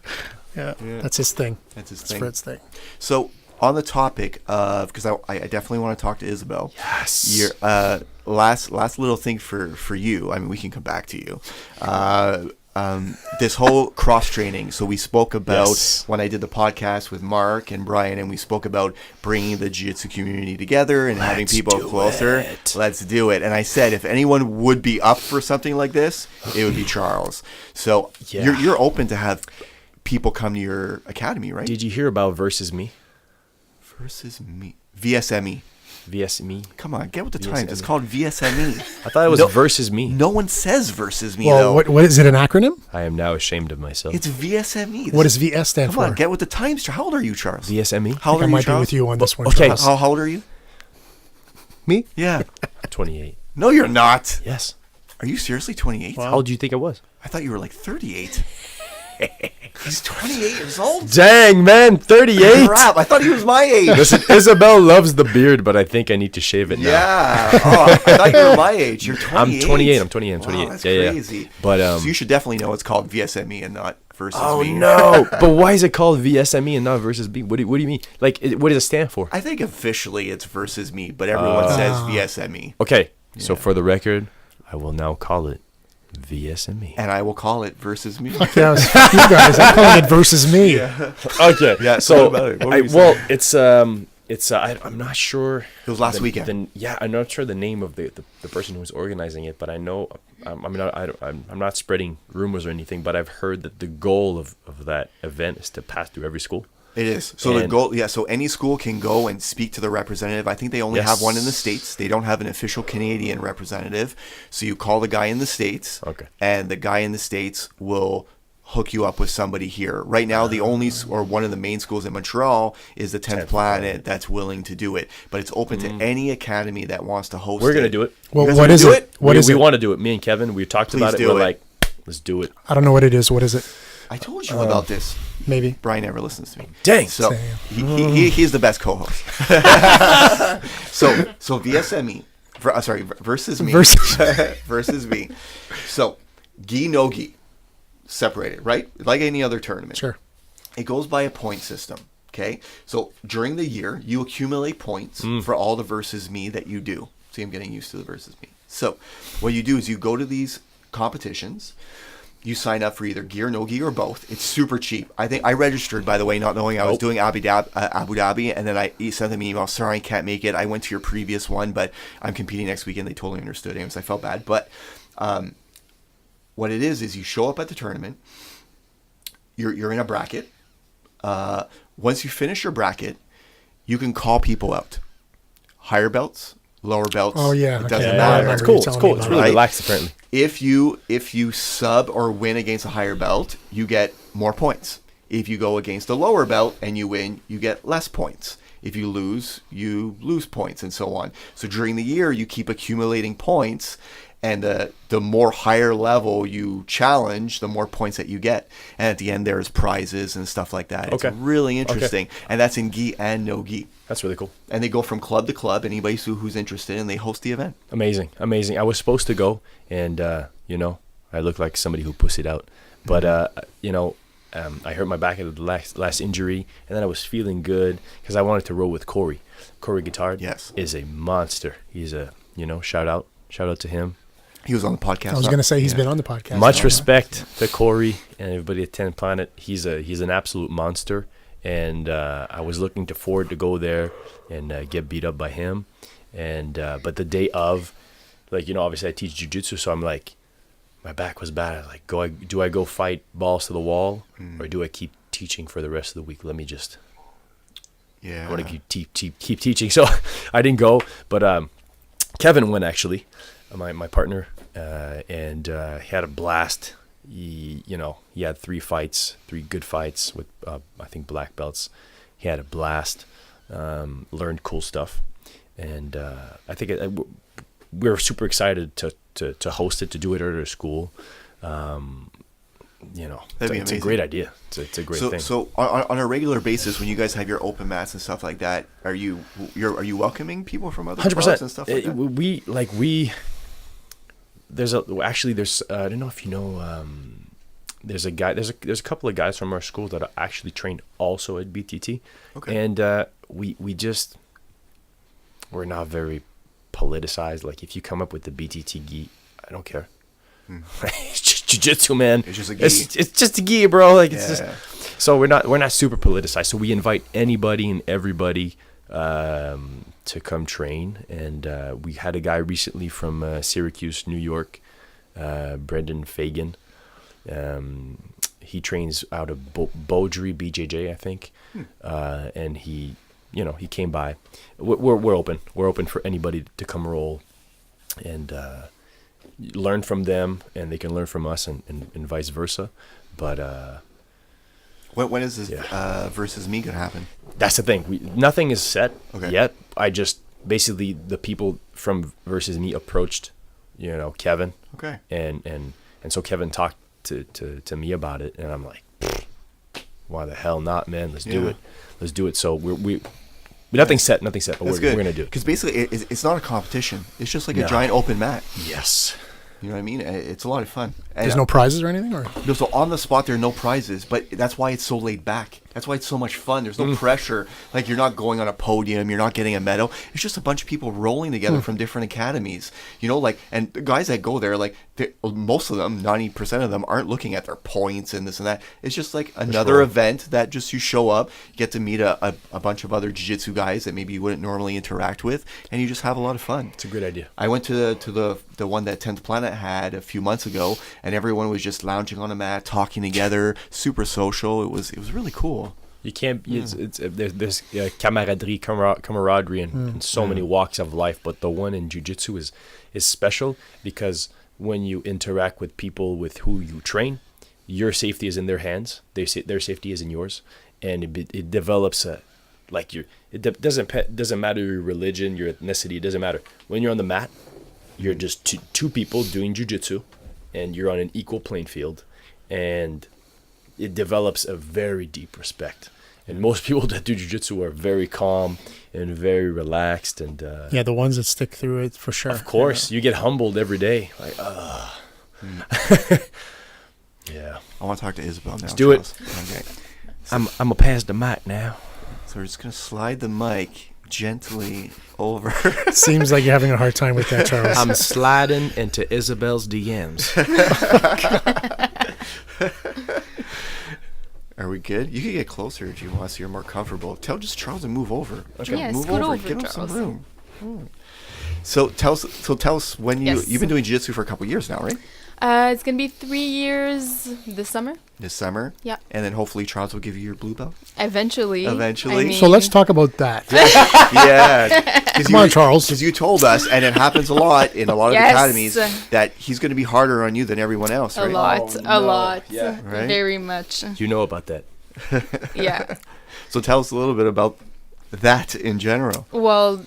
Yeah, that's his thing. That's his That's thing. Fred's thing. So on the topic of, because I definitely want to talk to Isabel. Yes. Your last little thing for you. I mean, we can come back to you. This whole cross training. So we spoke about when I did the podcast with Mark and Brian, and we spoke about bringing the jiu-jitsu community together and having people closer. Let's do it. And I said, if anyone would be up for something like this, it would be Charles. So you're open to have people come to your academy, right? Did you hear about Versus Me? Versus me. VSME. VSME? Come on, get with the times. It's VSME. called VSME. I thought it was Versus Me. No one says Versus Me, Well, though. what is it? An acronym? I am now ashamed of myself. It's VSME. What does VS stand Come for? on, get with the times. How old are you, Charles? VSME? How old I are you, might be Charles? with you on this one. Okay. Charles. How old are you? Me? Yeah. 28. No, you're not. Yes. Are you seriously 28? How old do you think I was? I thought you were like 38. He's 28 years old. Dang, man, 38. Crap, I thought he was my age. Listen, Isabel loves the beard, but I think I need to shave it now. Yeah. Oh, I thought you were my age. You're 28. I'm 28. I'm 28. I'm Wow, 28. that's Yeah. crazy. But So you should definitely know it's called VSME and not Versus oh Me. no! But why is it called VSME and not Versus B? What do you mean? Like, what does it stand for? I think officially it's Versus Me, but everyone says VSME. Okay, so for the record, I will now call it VSME. And I will call it Versus Me. Yeah, fuck you guys. I'm calling it versus me. Okay, Yeah, so what about it? What were you saying? I'm not sure. It was last weekend. I'm not sure the name of the person who was organizing it, but I know. I'm not spreading rumors or anything, but I've heard that the goal of that event is to pass through every school. It is. So the goal, so any school can go and speak to the representative. I think they only have one in the States. They don't have an official Canadian representative. So you call the guy in the States, and the guy in the States will hook you up with somebody here. Right now, the only, or one of the main schools in Montreal is the 10th Planet that's willing to do it. But it's open to any academy that wants to host it. We're going to do it. Well, You guys what wanna is do it? What is we it? want to do it. Me and Kevin, we talked Please about it. do We're it. like, let's do it. I don't know what it is. What is it? I told you about this. Maybe. Brian never listens to me. Dang. So Damn. he's the best co-host. so VSME, versus me. Versus me. So gi no gi, separated, right? Like any other tournament. Sure. It goes by a point system. Okay. So during the year, you accumulate points for all the versus me that you do. See, I'm getting used to the versus me. So what you do is you go to these competitions. You sign up for either gi or no gi or both. It's super cheap. I think I registered, by the way, not knowing I was doing Abu Dhabi, and then I sent them an email. Sorry, I can't make it. I went to your previous one, but I'm competing next weekend. They totally understood it, so I felt bad. But what it is you show up at the tournament. You're in a bracket. Once you finish your bracket, you can call people out. Higher belts, lower belts. Oh, yeah. It Okay. doesn't Yeah, I matter. remember It's you cool. It's telling cool. me It's about really it. relaxed, apparently. If you sub or win against a higher belt, you get more points. If you go against a lower belt and you win, you get less points. If you lose points, and so on. So during the year, you keep accumulating points, and the more higher level you challenge, the more points that you get. And at the end, there's prizes and stuff like that. It's really interesting. And that's in gi and no gi. That's really cool. And they go from club to club, anybody who's interested, and they host the event. Amazing. I was supposed to go, and I look like somebody who pussied out. But I hurt my back at the last injury, and then I was feeling good because I wanted to roll with Corey. Corey Guitard is a monster. He's a shout out to him. He was on the podcast. I was going to say he's been on the podcast. Much respect to Corey and everybody at 10th Planet. He's an absolute monster, and I was looking forward to go there and get beat up by him. And but the day of, obviously I teach jiu-jitsu, so I'm like, my back was bad. I'm like, do I go fight balls to the wall, or do I keep teaching for the rest of the week? Let me just. I want to keep teaching. So I didn't go, but Kevin went, actually, my partner, and he had a blast. He had 3 good fights with I think black belts. He had a blast, learned cool stuff, and I think we were super excited to host it, to do it at our school. That'd be a great idea. It's a great thing. So on a regular basis, when you guys have your open mats and stuff like that, are you welcoming people from other clubs and stuff like that? There's I don't know if you know, there's a couple of guys from our school that are actually trained also at BTT. Okay. And we're not very politicized. Like if you come up with the BTT gi, I don't care. It's just jiu-jitsu, man. It's just a gi. It's just a gi, bro. Like it's just. So we're not super politicized. So we invite anybody and everybody to come train. And we had a guy recently from Syracuse, New York, Brendan Fagan. He trains out of Beaudry, BJJ, I think. And he came by. We're open. We're open for anybody to come roll and learn from them, and they can learn from us, and vice versa. But when is this versus me gonna happen? That's the thing. Nothing is set yet. I just basically the people from versus me approached, Kevin. Okay. And so Kevin talked to me about it, and I'm like, why the hell not, man? Let's do it. Let's do it. So we nothing's set, but we're gonna do it. Because basically, it's not a competition. It's just like a giant open mat. Yes. You know what I mean? It's a lot of fun. There's no prizes or anything? Or? No, so on the spot, there are no prizes, but that's why it's so laid back. That's why it's so much fun. There's no pressure. Like, you're not going on a podium. You're not getting a medal. It's just a bunch of people rolling together from different academies. And the guys that go there, most of them, 90% of them, aren't looking at their points and this and that. It's just like another event that just you show up, you get to meet a bunch of other jiu-jitsu guys that maybe you wouldn't normally interact with, and you just have a lot of fun. It's a great idea. I went to the one that 10th Planet had a few months ago, and everyone was just lounging on a mat, talking together, super social. It was really cool. You can't. There's camaraderie, camaraderie, in so many walks of life. But the one in jiu-jitsu is special because when you interact with people with who you train, your safety is in their hands. Their safety is in yours, and it develops it doesn't matter your religion, your ethnicity. It doesn't matter. When you're on the mat, you're just two people doing jiu-jitsu, and you're on an equal playing field, and it develops a very deep respect. And most people that do jiu-jitsu are very calm and very relaxed. And the ones that stick through it, for sure. Of course. You get humbled every day. Like, yeah. I want to talk to Isabel now. Let's do it. Okay. I'm going to pass the mic now. So we're just going to slide the mic gently over. Seems like you're having a hard time with that, Charles. I'm sliding into Isabel's DMs. Are we good? You can get closer if you want, so you're more comfortable. Tell just Charles to move over. Okay. Yeah, move scoot over, give him some Charles. room. So tell us when you've been doing jiu-jitsu for a couple years now, right? It's gonna be 3 years this summer. This summer? Yeah. And then hopefully Charles will give you your blue belt. Eventually. I mean, so let's talk about that. Yeah. Come on, Charles. Because you told us, and it happens a lot in a lot of academies, that he's going to be harder on you than everyone else, right? A lot. Yeah. Right? Very much. You know about that. Yeah. So tell us a little bit about that in general. Well,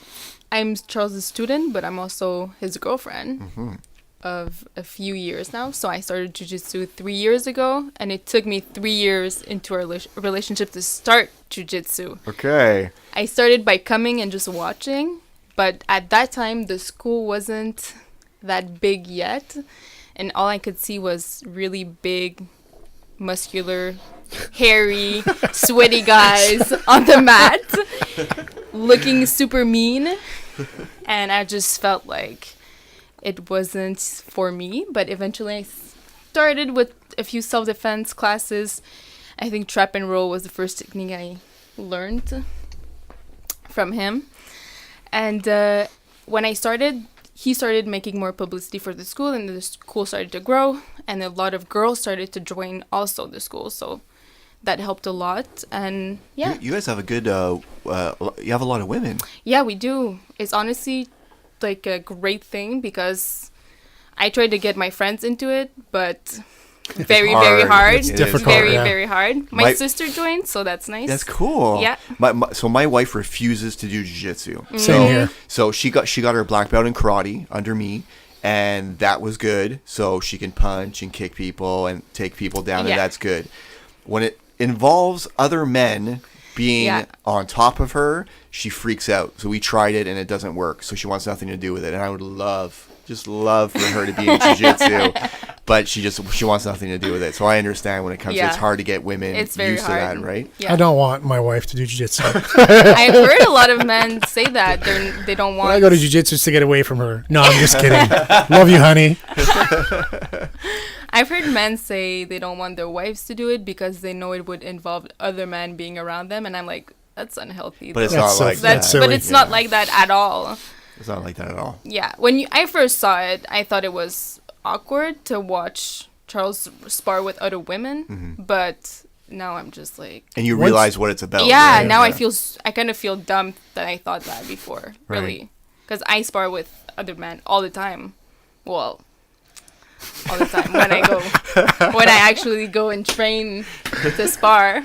I'm Charles' student, but I'm also his girlfriend of a few years now. So I started jiu-jitsu 3 years ago, and it took me 3 years into our relationship to start jiu-jitsu. Okay. I started by coming and just watching, but at that time the school wasn't that big yet, and all I could see was really big, muscular, hairy, sweaty guys on the mat looking super mean, and I just felt like it wasn't for me. But eventually I started with a few self-defense classes. I think trap and roll was the first technique I learned from him, and when I started, he started making more publicity for the school, and the school started to grow, and a lot of girls started to join also the school, so that helped a lot. And you guys have a good you have a lot of women. Yeah, we do. It's honestly like a great thing, because I tried to get my friends into it, but very hard. It's difficult. Very hard. My sister joined, so that's nice. That's cool. Yeah. My wife refuses to do jiu-jitsu. Same here. So she got her black belt in karate under me, and that was good. So she can punch and kick people and take people down, and that's good. When it involves other men being on top of her, she freaks out. So we tried it, and it doesn't work. So she wants nothing to do with it. And I would love for her to be in jiu-jitsu, but she wants nothing to do with it. So I understand when it comes to it's hard to get women used to that, right? I don't want my wife to do jiu-jitsu. I've heard a lot of men say that they don't want. When I go to jiu-jitsu, it's to get away from her. No, I'm just kidding. Love you, honey. I've heard men say they don't want their wives to do it because they know it would involve other men being around them, and I'm like, that's unhealthy. But it's not like that. But it's not like that at all. It's not like that at all. Yeah, when I first saw it, I thought it was awkward to watch Charles spar with other women, but now I'm just like. And you realize what it's about. Yeah, right? Now I kind of feel dumb that I thought that before, really, because I spar with other men all the time. Well, all the time when I actually go and train to spar,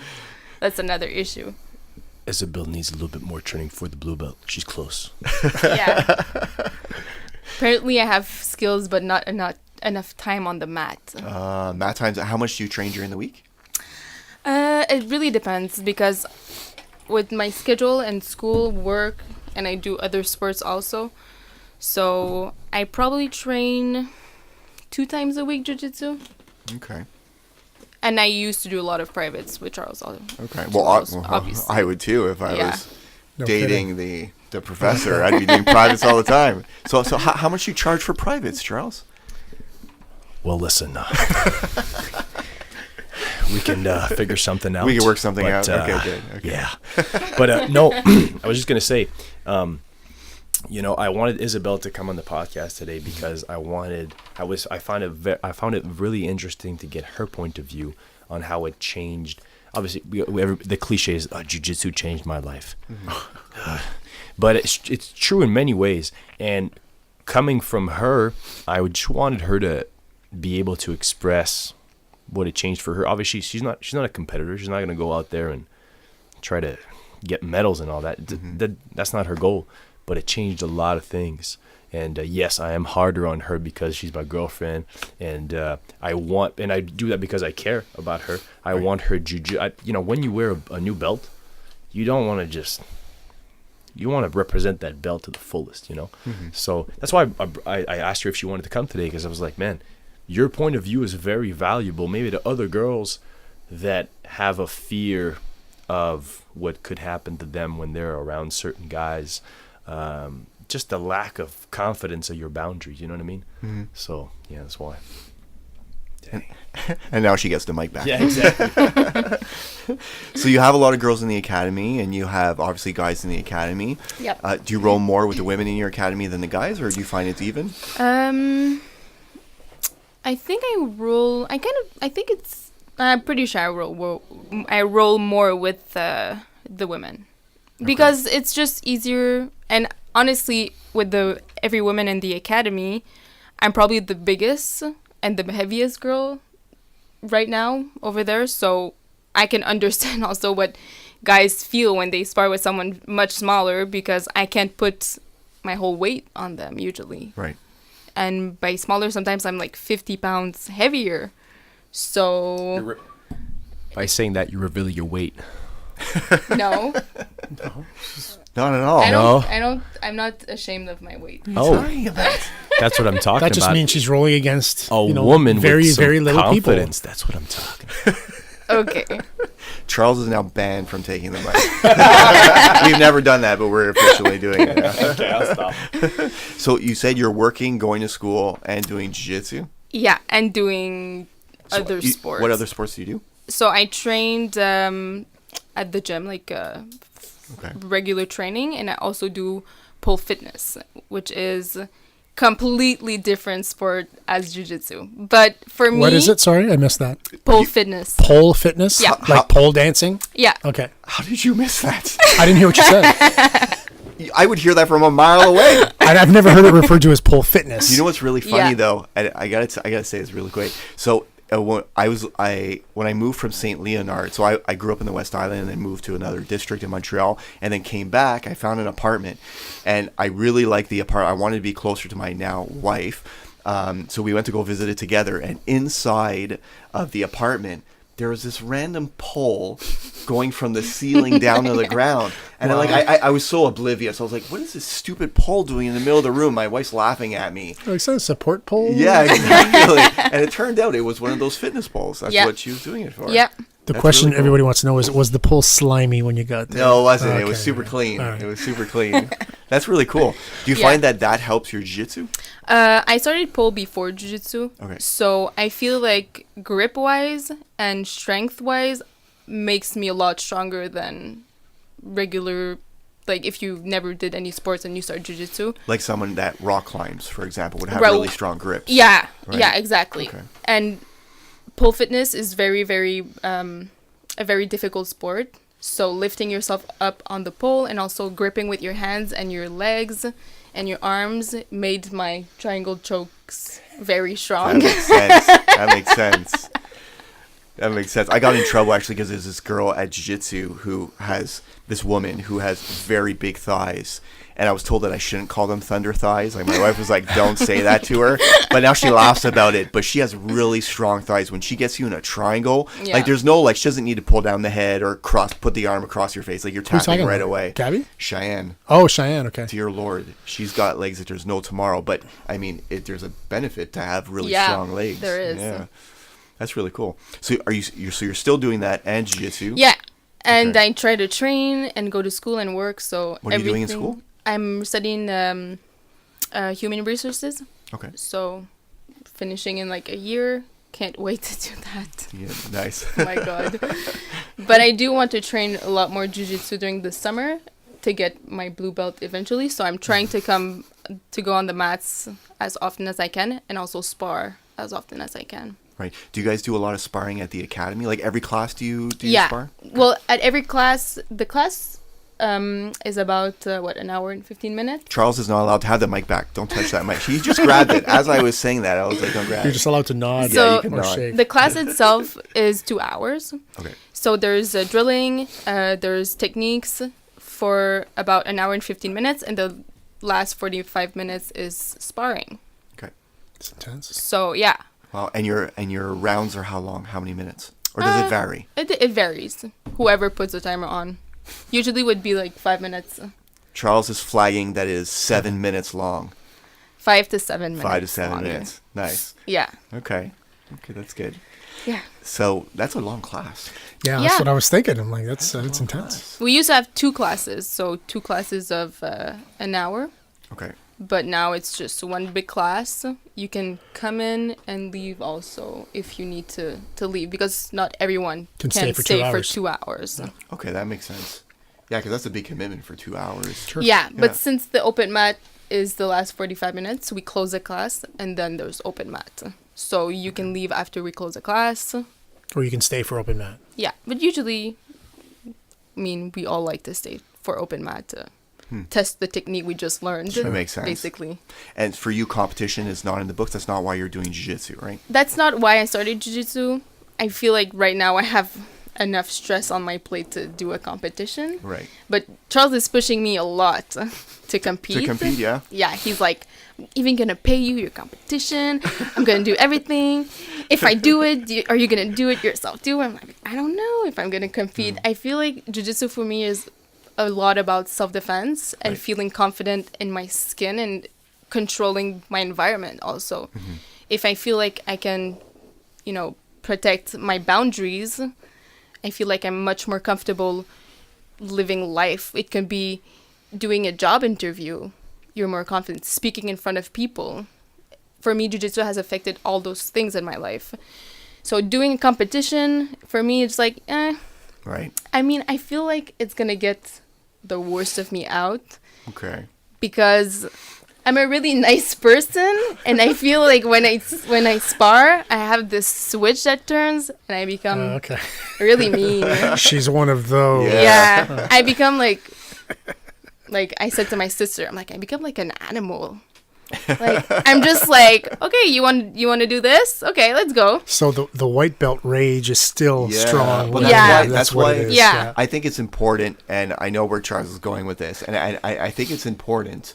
that's another issue. Isabel needs a little bit more training for the blue belt. She's close. Yeah. Apparently, I have skills, but not enough time on the mat. Mat times. How much do you train during the week? It really depends because with my schedule and school, work, and I do other sports also. So I probably train 2 times a week jiu-jitsu. Okay. And I used to do a lot of privates with Charles. Okay. Well, obviously. I would too if I was dating the professor. I'd be doing privates all the time. So how much do you charge for privates, Charles? Well, listen. We can figure something out. We can work something out. Okay, good. Okay. Yeah. But no, I was just going to say, I wanted Isabel to come on the podcast today because I found it really interesting to get her point of view on how it changed. Obviously, the cliche is jiu-jitsu changed my life, but it's true in many ways. And coming from her, I just wanted her to be able to express what it changed for her. Obviously, she's not a competitor. She's not going to go out there and try to get medals and all that. That's not her goal. But it changed a lot of things. And yes, I am harder on her because she's my girlfriend, and I do that because I care about her. I want her jiu-jitsu. When you wear a new belt, you don't want to you want to represent that belt to the fullest, So that's why I asked her if she wanted to come today, because I was like, man, your point of view is very valuable. Maybe to other girls that have a fear of what could happen to them when they're around certain guys. Just the lack of confidence of your boundaries, you know what I mean? Mm-hmm. So, yeah, that's why. Dang. And now she gets the mic back. Yeah, exactly. So you have a lot of girls in the academy, and you have, obviously, guys in the academy. Yep. Do you roll more with the women in your academy than the guys, or do you find it's even? I think I'm pretty sure I roll more with the women. Because it's just easier, and honestly, with every woman in the academy, I'm probably the biggest and the heaviest girl right now over there, so I can understand also what guys feel when they spar with someone much smaller, because I can't put my whole weight on them usually. Right. And by smaller, sometimes I'm like 50 pounds heavier, so... By saying that, you reveal your weight. No. Not at all. I'm not ashamed of my weight. Talking about? That's what I'm talking about. That just means she's rolling against a woman very, with some very little confidence. people. That's what I'm talking about. Okay. Charles is now banned from taking the mic. We've never done that, but we're officially doing it now. Okay, I'll stop. So you said you're working, going to school, and doing jiu-jitsu? Yeah, and doing other sports. What other sports do you do? So I trained at the gym, like regular training, and I also do pole fitness, which is completely different sport as jiu-jitsu. But for me... What is it? Sorry, I missed that. Pole fitness. Pole fitness? Yeah. Like pole dancing? Yeah. Okay. How did you miss that? I didn't hear what you said. I would hear that from a mile away. I've never heard it referred to as pole fitness. You know what's really funny though? I gotta say this really quick. So when I moved from St. Leonard, so I grew up in the West Island and then moved to another district in Montreal, and then came back. I found an apartment, and I really liked the apartment. I wanted to be closer to my now wife, so we went to go visit it together. And inside of the apartment, there was this random pole going from the ceiling down to the ground. And I was so oblivious. I was like, what is this stupid pole doing in the middle of the room? My wife's laughing at me. Oh, is that a support pole? Yeah, exactly. And it turned out it was one of those fitness poles. That's what she was doing it for. Yep. The That's question really cool. everybody wants to know is, was the pole slimy when you got there? No, it wasn't. It Okay, was super yeah. clean. All right. It was super clean. That's really cool. Do you Yeah. find that helps your jiu-jitsu? I started pole before jiu-jitsu. Okay. So I feel like grip-wise and strength-wise makes me a lot stronger than regular, like if you never did any sports and you start jiu-jitsu. Like someone that rock climbs, for example, would have Right. really strong grips. Yeah, Right. yeah, exactly. Okay. And pole fitness is very, very, a very difficult sport. So lifting yourself up on the pole and also gripping with your hands and your legs and your arms made my triangle chokes very strong. That makes sense. That makes sense. That makes sense. I got in trouble actually because there's this girl at jiu-jitsu this woman who has very big thighs. And I was told that I shouldn't call them thunder thighs. Like my wife was like, don't say that to her. But now she laughs about it. But she has really strong thighs. When she gets you in a triangle, Yeah. like there's no, like she doesn't need to pull down the head or put the arm across your face. Like you're Who's tapping talking right about? away. Gabby? Cheyenne. Oh, Cheyenne. Okay. Dear Lord, she's got legs that there's no tomorrow. But I mean, there's a benefit to have really Yeah, strong legs. there is. Yeah, that's really cool. So you're still doing that and jiu-jitsu? Yeah. And Okay. I try to train and go to school and work. So What are you doing in school? I'm studying human resources. Okay. So finishing in like a year. Can't wait to do that. Yeah, nice. Oh my god. But I do want to train a lot more jiu-jitsu during the summer to get my blue belt eventually. So I'm trying to go on the mats as often as I can and also spar as often as I can. Right. Do you guys do a lot of sparring at the academy? Like every class, do you Yeah. spar? Well, at every class, the class is about an hour and 15 minutes. Charles is not allowed to have the mic back. Don't touch that mic. He just grabbed it. As I was saying that, I was like, don't grab You're it. just allowed to nod So- you can or nod. shake. The class itself is 2 hours. Okay. So there's drilling, there's techniques for about an hour and 15 minutes, and the last 45 minutes is sparring. Okay. It's intense. So yeah, Wow. And your rounds are how long? How many minutes? Or does it vary? it varies. Whoever puts the timer on, usually would be like 5 minutes, Charles is flagging that it is 7 minutes long. 5 to 7 minutes. 5 to 7 longer. minutes. Nice. Yeah, Okay. Okay, that's good. yeah. So that's a long class. Yeah, that's Yeah. what I was thinking. I'm like, that's intense. We used to have 2 classes, so 2 classes of an hour. Okay. But now it's just one big class. You can come in and leave also if you need to leave, because not everyone Can can stay for 2 stay for hours. 2 hours. Okay, that makes sense. Yeah, because that's a big commitment for 2 hours. Sure. Yeah, Yeah. but since the open mat is the last 45 minutes, we close the class and then there's open mat. So you can leave after we close the class. Or you can stay for open mat. Yeah, but usually, I mean, we all like to stay for open mat to test the technique we just learned. That makes sense. Basically. And for you, competition is not in the books. That's not why you're doing jiu-jitsu, right? That's not why I started jiu-jitsu. I feel like right now I have enough stress on my plate to do a competition. Right. But Charles is pushing me a lot to compete. To compete, yeah? Yeah, he's like, I'm even gonna pay you your competition. I'm gonna do everything. If I do it, are you gonna do it yourself too? I'm like, I don't know if I'm gonna compete. I feel like jiu-jitsu for me is a lot about self-defense and Right. feeling confident in my skin and controlling my environment also. If I feel like I can, protect my boundaries, I feel like I'm much more comfortable living life. It can be doing a job interview. You're more confident speaking in front of people. For me, jiu-jitsu has affected all those things in my life. So doing a competition, for me, it's like, Right. I mean, I feel like it's going to get the worst of me out Okay. because I'm a really nice person, and I feel like when I spar, I have this switch that turns, and I become Okay. really mean. She's one of those. Yeah. Yeah, I become like I said to my sister, I'm like, I become like an animal. Like, I'm just like, okay, you want to do this? Okay, let's go. So the white belt rage is still strong. Well, that's why it is. Yeah. I think it's important, and I know where Charles is going with this, and I think it's important.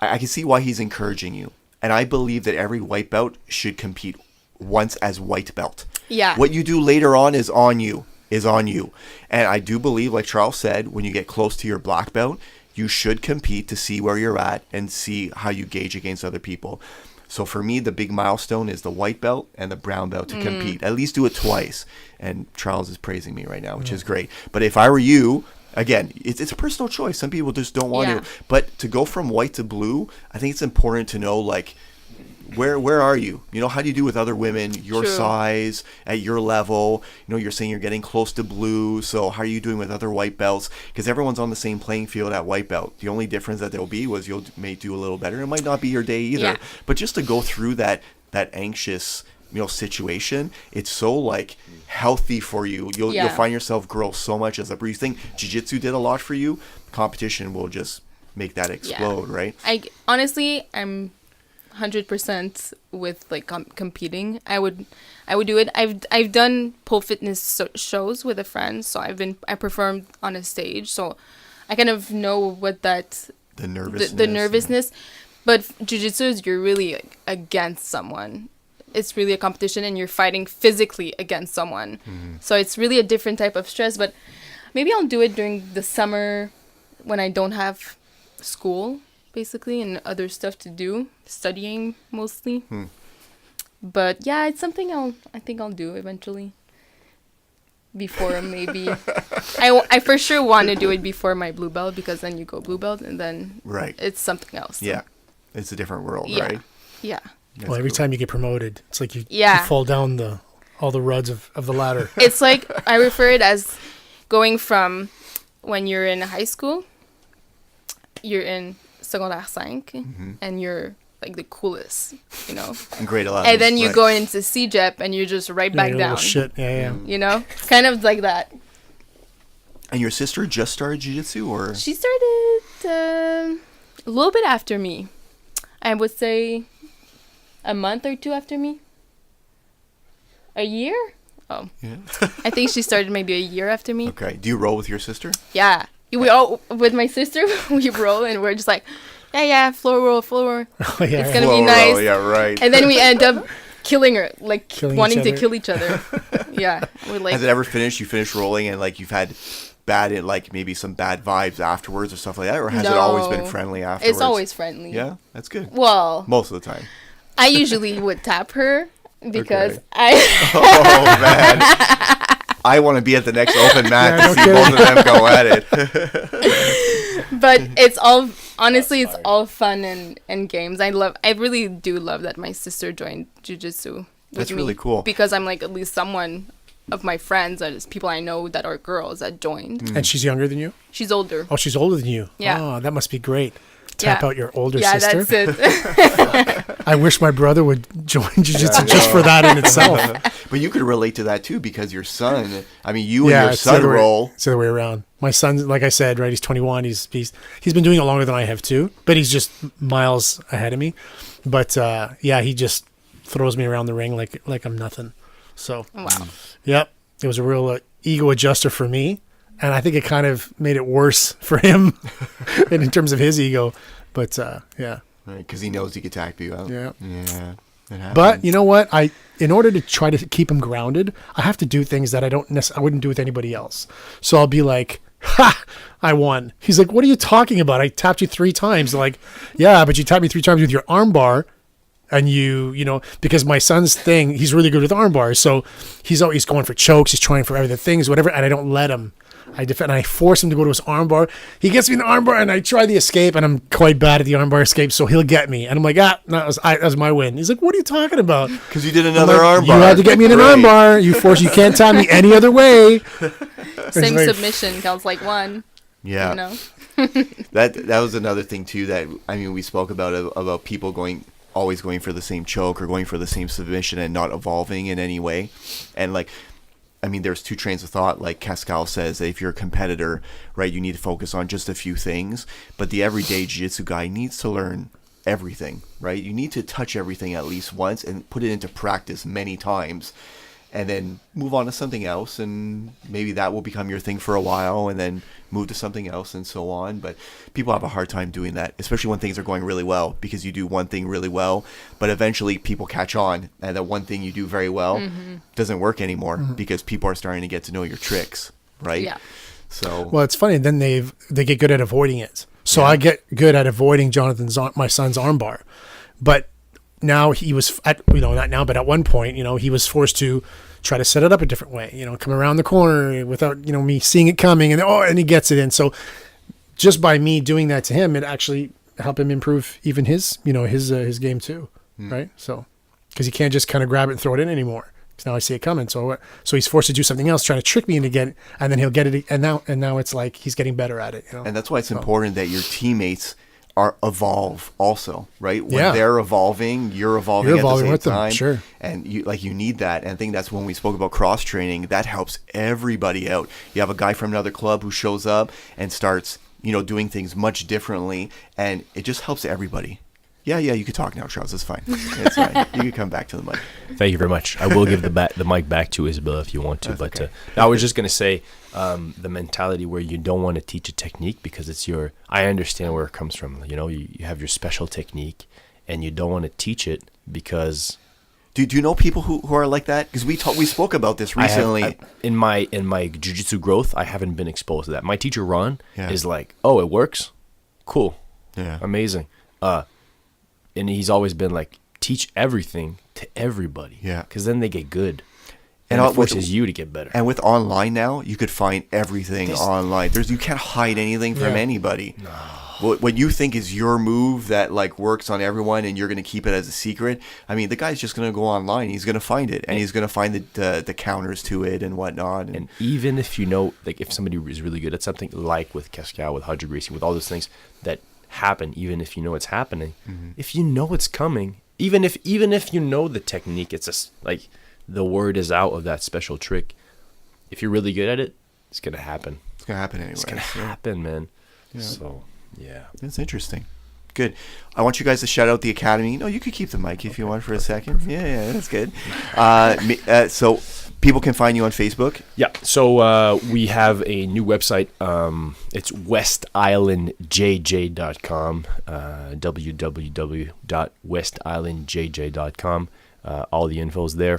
I can see why he's encouraging you, and I believe that every white belt should compete once as white belt. Yeah. What you do later on is on you. And I do believe, like Charles said, when you get close to your black belt, you should compete to see where you're at and see how you gauge against other people. So for me, the big milestone is the white belt and the brown belt to compete. At least do it twice. And Charles is praising me right now, which is great. But if I were you, again, it's a personal choice. Some people just don't want to. But to go from white to blue, I think it's important to know, like, where are you? You know, how do you do with other women your size, at your level? You know, you're saying you're getting close to blue, so how are you doing with other white belts? Because everyone's on the same playing field at white belt. The only difference that there'll be was may do a little better. It might not be your day either. Yeah. But just to go through that anxious, you know, situation, it's so, like, healthy for you. You'll find yourself grow so much as a breeze. Think jiu-jitsu did a lot for you. Competition will just make that explode, right? I'm 100% with, like, competing. I would do it. I've done pole fitness shows with a friend, so I performed on a stage, so I kind of know what that the nervousness. But jiu-jitsu is you're really, like, against someone. It's really a competition, and you're fighting physically against someone. So it's really a different type of stress. But maybe I'll do it during the summer when I don't have school, basically, and other stuff to do, studying mostly. But yeah, it's something I think I'll do eventually. Before, maybe. I for sure want to do it before my blue belt, because then you go blue belt and then it's something else. Yeah. It's a different world, yeah. right? Yeah. Well, every time you get promoted, it's like you fall down all the ruds of the ladder. It's like, I refer it as going from when you're in high school, you're in secondaire 5, and you're, like, the coolest, you know? In grade 11. And then you go into CJEP, and you're just right back down. Shit, yeah. You know? Kind of like that. And your sister just started jiu-jitsu, or? She started a little bit after me. I would say a month or two after me. A year? Oh. Yeah. I think she started maybe a year after me. Okay. Do you roll with your sister? Yeah. We all, with my sister, we roll, and we're just like, yeah, floor roll. Oh, yeah, it's going to be nice. Roll, yeah, right. And then we end up killing her, like, wanting to kill each other. Yeah. We're like, has it ever finished? You finish rolling and, like, you've had maybe some bad vibes afterwards or stuff like that? Or has it always been friendly afterwards? It's always friendly. Yeah? That's good. Well. Most of the time. I usually would tap her because Oh, man. I want to be at the next open mat to see both of them go at it. But it's all, honestly, it's all fun and games. I really do love that my sister joined jiu-jitsu. That's really cool. Because I'm, like, at least someone of my friends, or just people I know that are girls that joined. And she's younger than you? She's older. Oh, she's older than you. Yeah. Oh, that must be great. Tap out your older sister. Yeah, that's it. I wish my brother would join jiu-jitsu just for that in itself. But you could relate to that too, because your son, I mean, you and your son roll. It's the other way around. My son, like I said, right, he's 21. He's been doing it longer than I have too, but he's just miles ahead of me. But yeah, he just throws me around the ring like I'm nothing. So, wow. Yep. It was a real ego adjuster for me. And I think it kind of made it worse for him in terms of his ego. But, yeah. Right, because he knows he could tap you out. Yeah. Yeah. It happens. But you know what? In order to try to keep him grounded, I have to do things that I wouldn't do with anybody else. So I'll be like, ha, I won. He's like, what are you talking about? I tapped you 3 times. I'm like, yeah, but you tapped me 3 times with your arm bar. And you know, because my son's thing, he's really good with arm bars. So he's always going for chokes. He's trying for other things, whatever. And I don't let him. I defend. I force him to go to his armbar. He gets me in the armbar, and I try the escape, and I'm quite bad at the armbar escape, so he'll get me. And I'm like, that was my win. He's like, what are you talking about? Because you did another armbar. You had to get me in an armbar. You can't tap me any other way. Same submission counts like 1. Yeah. You know? that was another thing too that, I mean, we spoke about people always going for the same choke or going for the same submission and not evolving in any way. And, like, I mean, there's 2 trains of thought. Like Pascal says, that if you're a competitor, right, you need to focus on just a few things. But the everyday jiu-jitsu guy needs to learn everything, right? You need to touch everything at least once and put it into practice many times, and then move on to something else, and maybe that will become your thing for a while, and then move to something else, and so on. But people have a hard time doing that, especially when things are going really well, because you do one thing really well, but eventually people catch on, and that one thing you do very well doesn't work anymore because people are starting to get to know your tricks, right? Yeah. So Well, it's funny. Then they get good at avoiding it. So I get good at avoiding my son's armbar, but now he was not now, but at one point, he was forced to try to set it up a different way, come around the corner without, me seeing it coming, and he gets it in. So just by me doing that to him, it actually helped him improve even his game too. Right. So, cause he can't just kind of grab it and throw it in anymore. Cause now I see it coming. So he's forced to do something else, trying to trick me into getting it, and then he'll get it. And now it's like, he's getting better at it. And that's why it's important that your teammates evolve also, right? When Yeah. they're evolving, you're evolving at the same with them, time. sure. And you need that. And I think that's when we spoke about cross training. That helps everybody out. You have a guy from another club who shows up and starts, doing things much differently, and it just helps everybody. Yeah, you can talk now, Charles. It's fine. It's fine. You can come back to the mic. Thank you very much. I will give the mic back to Isabel if you want to. That's But okay. I was just going to say the mentality where you don't want to teach a technique because it's I understand where it comes from. You have your special technique and you don't want to teach it because... Do you know people who are like that? Because we spoke about this recently. In my jiu-jitsu growth, I haven't been exposed to that. My teacher, Ron, Yeah. is like, oh, it works? Cool. Yeah. Amazing. And he's always been like, teach everything to everybody. Yeah. Because then they get good. And And it with- forces you to get better. And with online now, you could find everything online. You can't hide anything from anybody. No. What you think is your move that like works on everyone, and you're going to keep it as a secret. I mean, the guy's just going to go online. He's going to find it, and he's going to find the counters to it and whatnot. And even if if somebody is really good at something, like with Cascal, with Hodger Greasing, with all those things that happen, even if you know it's happening, if you know it's coming, even if you know the technique, it's just like the word is out of that special trick. If you're really good at it, it's gonna happen. It's going to happen anyway. It's gonna happen, man. So yeah, That's interesting. Good. I want you guys to shout out the academy. No, you could keep the mic if you want for a second. Yeah, that's good. So people can find you on Facebook. yeah. So we have a new website. It's westislandjj.com. www.westislandjj.com. All the info's there.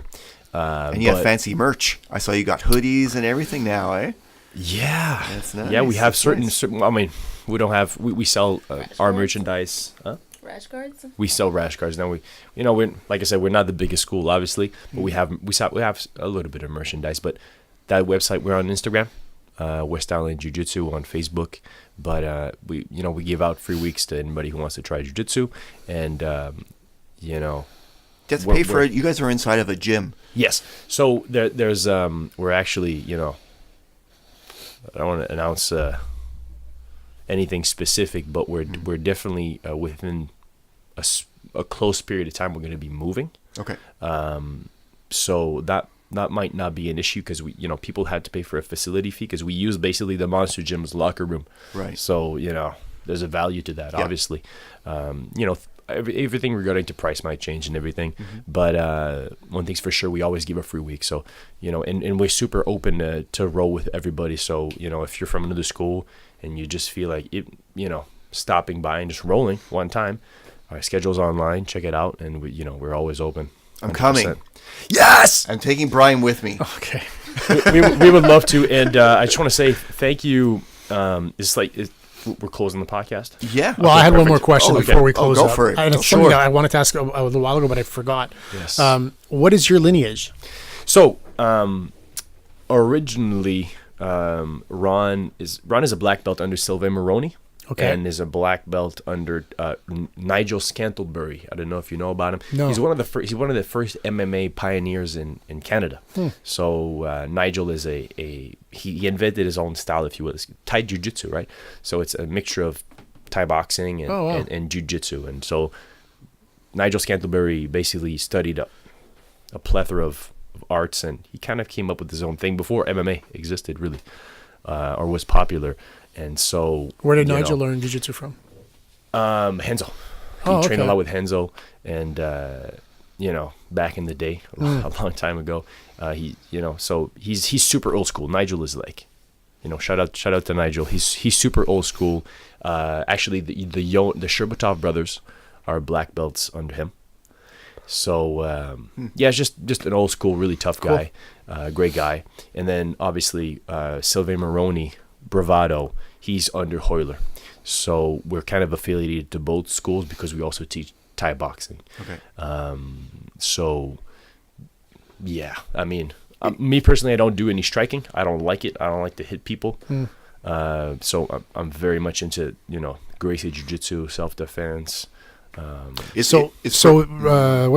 And you have fancy merch. I saw you got hoodies and everything now, eh? Yeah, That's nice. yeah. We have That's certain. nice. I mean, we don't have. We sell our merchandise. Huh? Rash guards. We sell rash guards now. We're like I said, we're not the biggest school, obviously, but we have a little bit of merchandise. But that website, we're on Instagram, West-Island Jiu Jitsu, on Facebook. But we give out free weeks to anybody who wants to try Jiu Jitsu, and You have to pay for it. You guys are inside of a gym. Yes. So there's we're actually I don't want to announce anything specific, but we're definitely within a close period of time we're going to be moving. Okay. So that might not be an issue because people had to pay for a facility fee because we use basically the Monster Gym's locker room. Right. So there's a value to that, obviously. Everything regarding to price might change and everything, but one thing's for sure, we always give a free week. So and we're super open to roll with everybody. So if you're from another school and you just feel like stopping by and just rolling one time, our schedule's online. Check it out, and we're always open. 100%. I'm coming. Yes, I'm taking Bryan with me. Okay. we would love to, and I just want to say thank you. We're closing the podcast. Yeah. Well, I had one more question before we close go up. for it. And it's something that I wanted to ask a little while ago, but I forgot. Yes. What is your lineage? So, originally, Ron is a black belt under Sylvain Maroney. Okay. And is a black belt under Nigel Scantlebury. I don't know if you know about him. No. He's one of the first MMA pioneers in Canada. So Nigel is he invented his own style, if you will. It's Thai Jiu-Jitsu, right? So it's a mixture of Thai boxing and Jiu-Jitsu. And so Nigel Scantlebury basically studied a plethora of arts, and he kind of came up with his own thing before MMA existed, really, or was popular. And so, Where did Nigel learn jiu-jitsu from? Hensel trained a lot with Henzo, and back in the day, a long time ago, so he's super old school. Nigel is like, shout out to Nigel. He's super old school. Actually, the Sherbatov brothers are black belts under him. So it's just an old school, really tough guy, great guy. And then obviously Sylvain Moroni, Bravado, he's under Hoyler. So we're kind of affiliated to both schools because we also teach Thai boxing. Okay. Me personally, I don't do any striking. I don't like it. I don't like to hit people. So I'm very much into Gracie Jiu-Jitsu, self-defense. What's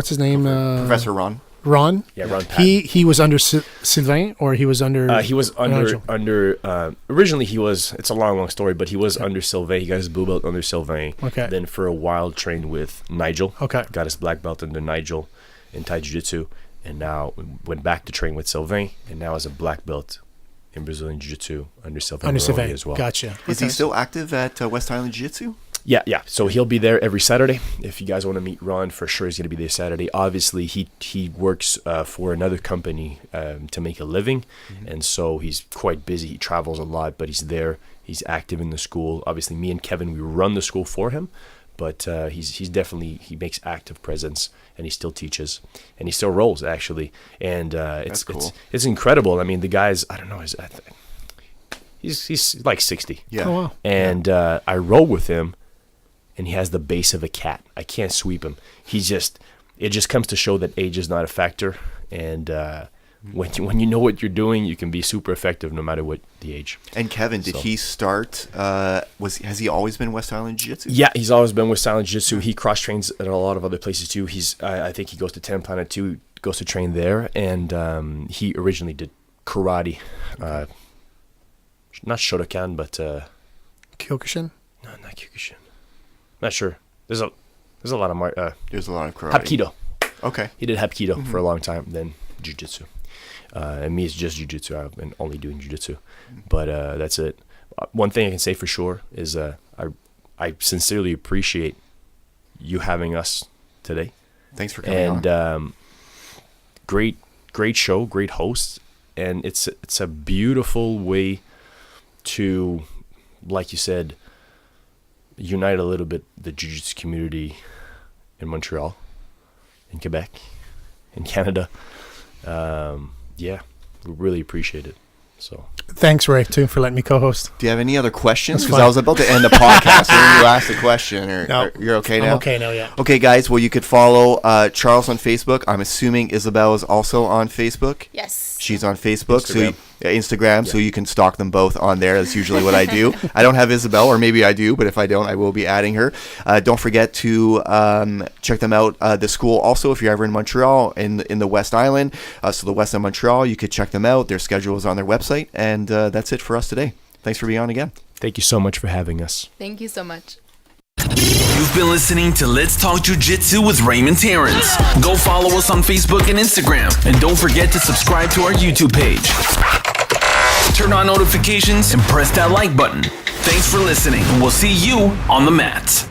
his name? Professor Ron. Ron? Yeah, Ron Patton. He was under Sylvain, or he was under... he was under originally he was, it's a long story, but he was under Sylvain. He got his blue belt under Sylvain. Okay. Then for a while trained with Nigel. Okay. Got his black belt under Nigel in Thai Jiu-Jitsu. And now went back to train with Sylvain, and now has a black belt in Brazilian Jiu-Jitsu under Sylvain as well. Gotcha. Is he still active at West-Island Jiu-Jitsu? Yeah. So he'll be there every Saturday. If you guys want to meet Ron, for sure he's going to be there Saturday. Obviously, he works for another company to make a living, and so he's quite busy. He travels a lot, but he's there. He's active in the school. Obviously, me and Kevin, we run the school for him, but he's definitely, he makes active presence, and he still teaches, and he still rolls, actually. And it's cool. It's incredible. I mean, the guy's, I don't know, he's like 60. Yeah. Oh, wow. And I roll with him, and he has the base of a cat. I can't sweep him. It just comes to show that age is not a factor. And when you know what you're doing, you can be super effective no matter what the age. And Kevin, did he start? Has he always been West-Island Jiu-Jitsu? Yeah, he's always been West-Island Jiu-Jitsu. He cross trains at a lot of other places too. I think he goes to 10 Planet 2, goes to train there, and he originally did karate. Not Shotokan, but Kyokushin. No, not Kyokushin. Not sure. There's a lot of there's a lot of karate. Hapkido. Okay. He did Hapkido for a long time, then Jiu-Jitsu. And me, it's just Jiu-Jitsu. I've been only doing Jiu-Jitsu. But that's it. One thing I can say for sure is I sincerely appreciate you having us today. Thanks for coming on. And great show, great host. And it's a beautiful way to, like you said, unite a little bit the jiu-jitsu community in Montreal, in Quebec, in Canada. We really appreciate it. So thanks, Ray, too, for letting me co-host. Do you have any other questions? Because I was about to end the podcast and you asked a question. You're okay now? I'm okay now, yeah. Okay, guys. Well, you could follow Charles on Facebook. I'm assuming Isabel is also on Facebook. Yes. She's on Facebook. Instagram. Yeah. So you can stalk them both on there. That's usually what I do. I don't have Isabel, or maybe I do, but if I don't, I will be adding her. Don't forget to check them out. The school also, if you're ever in Montreal, in the West Island, so the West of Montreal, you could check them out. Their schedule is on their website. And that's it for us today. Thanks for being on again. Thank you so much for having us. Thank you so much. You've been listening to Let's Talk Jiu-Jitsu with Raymond Terrence. Go follow us on Facebook and Instagram. And don't forget to subscribe to our YouTube page. Turn on notifications and press that like button. Thanks for listening. We'll see you on the mat.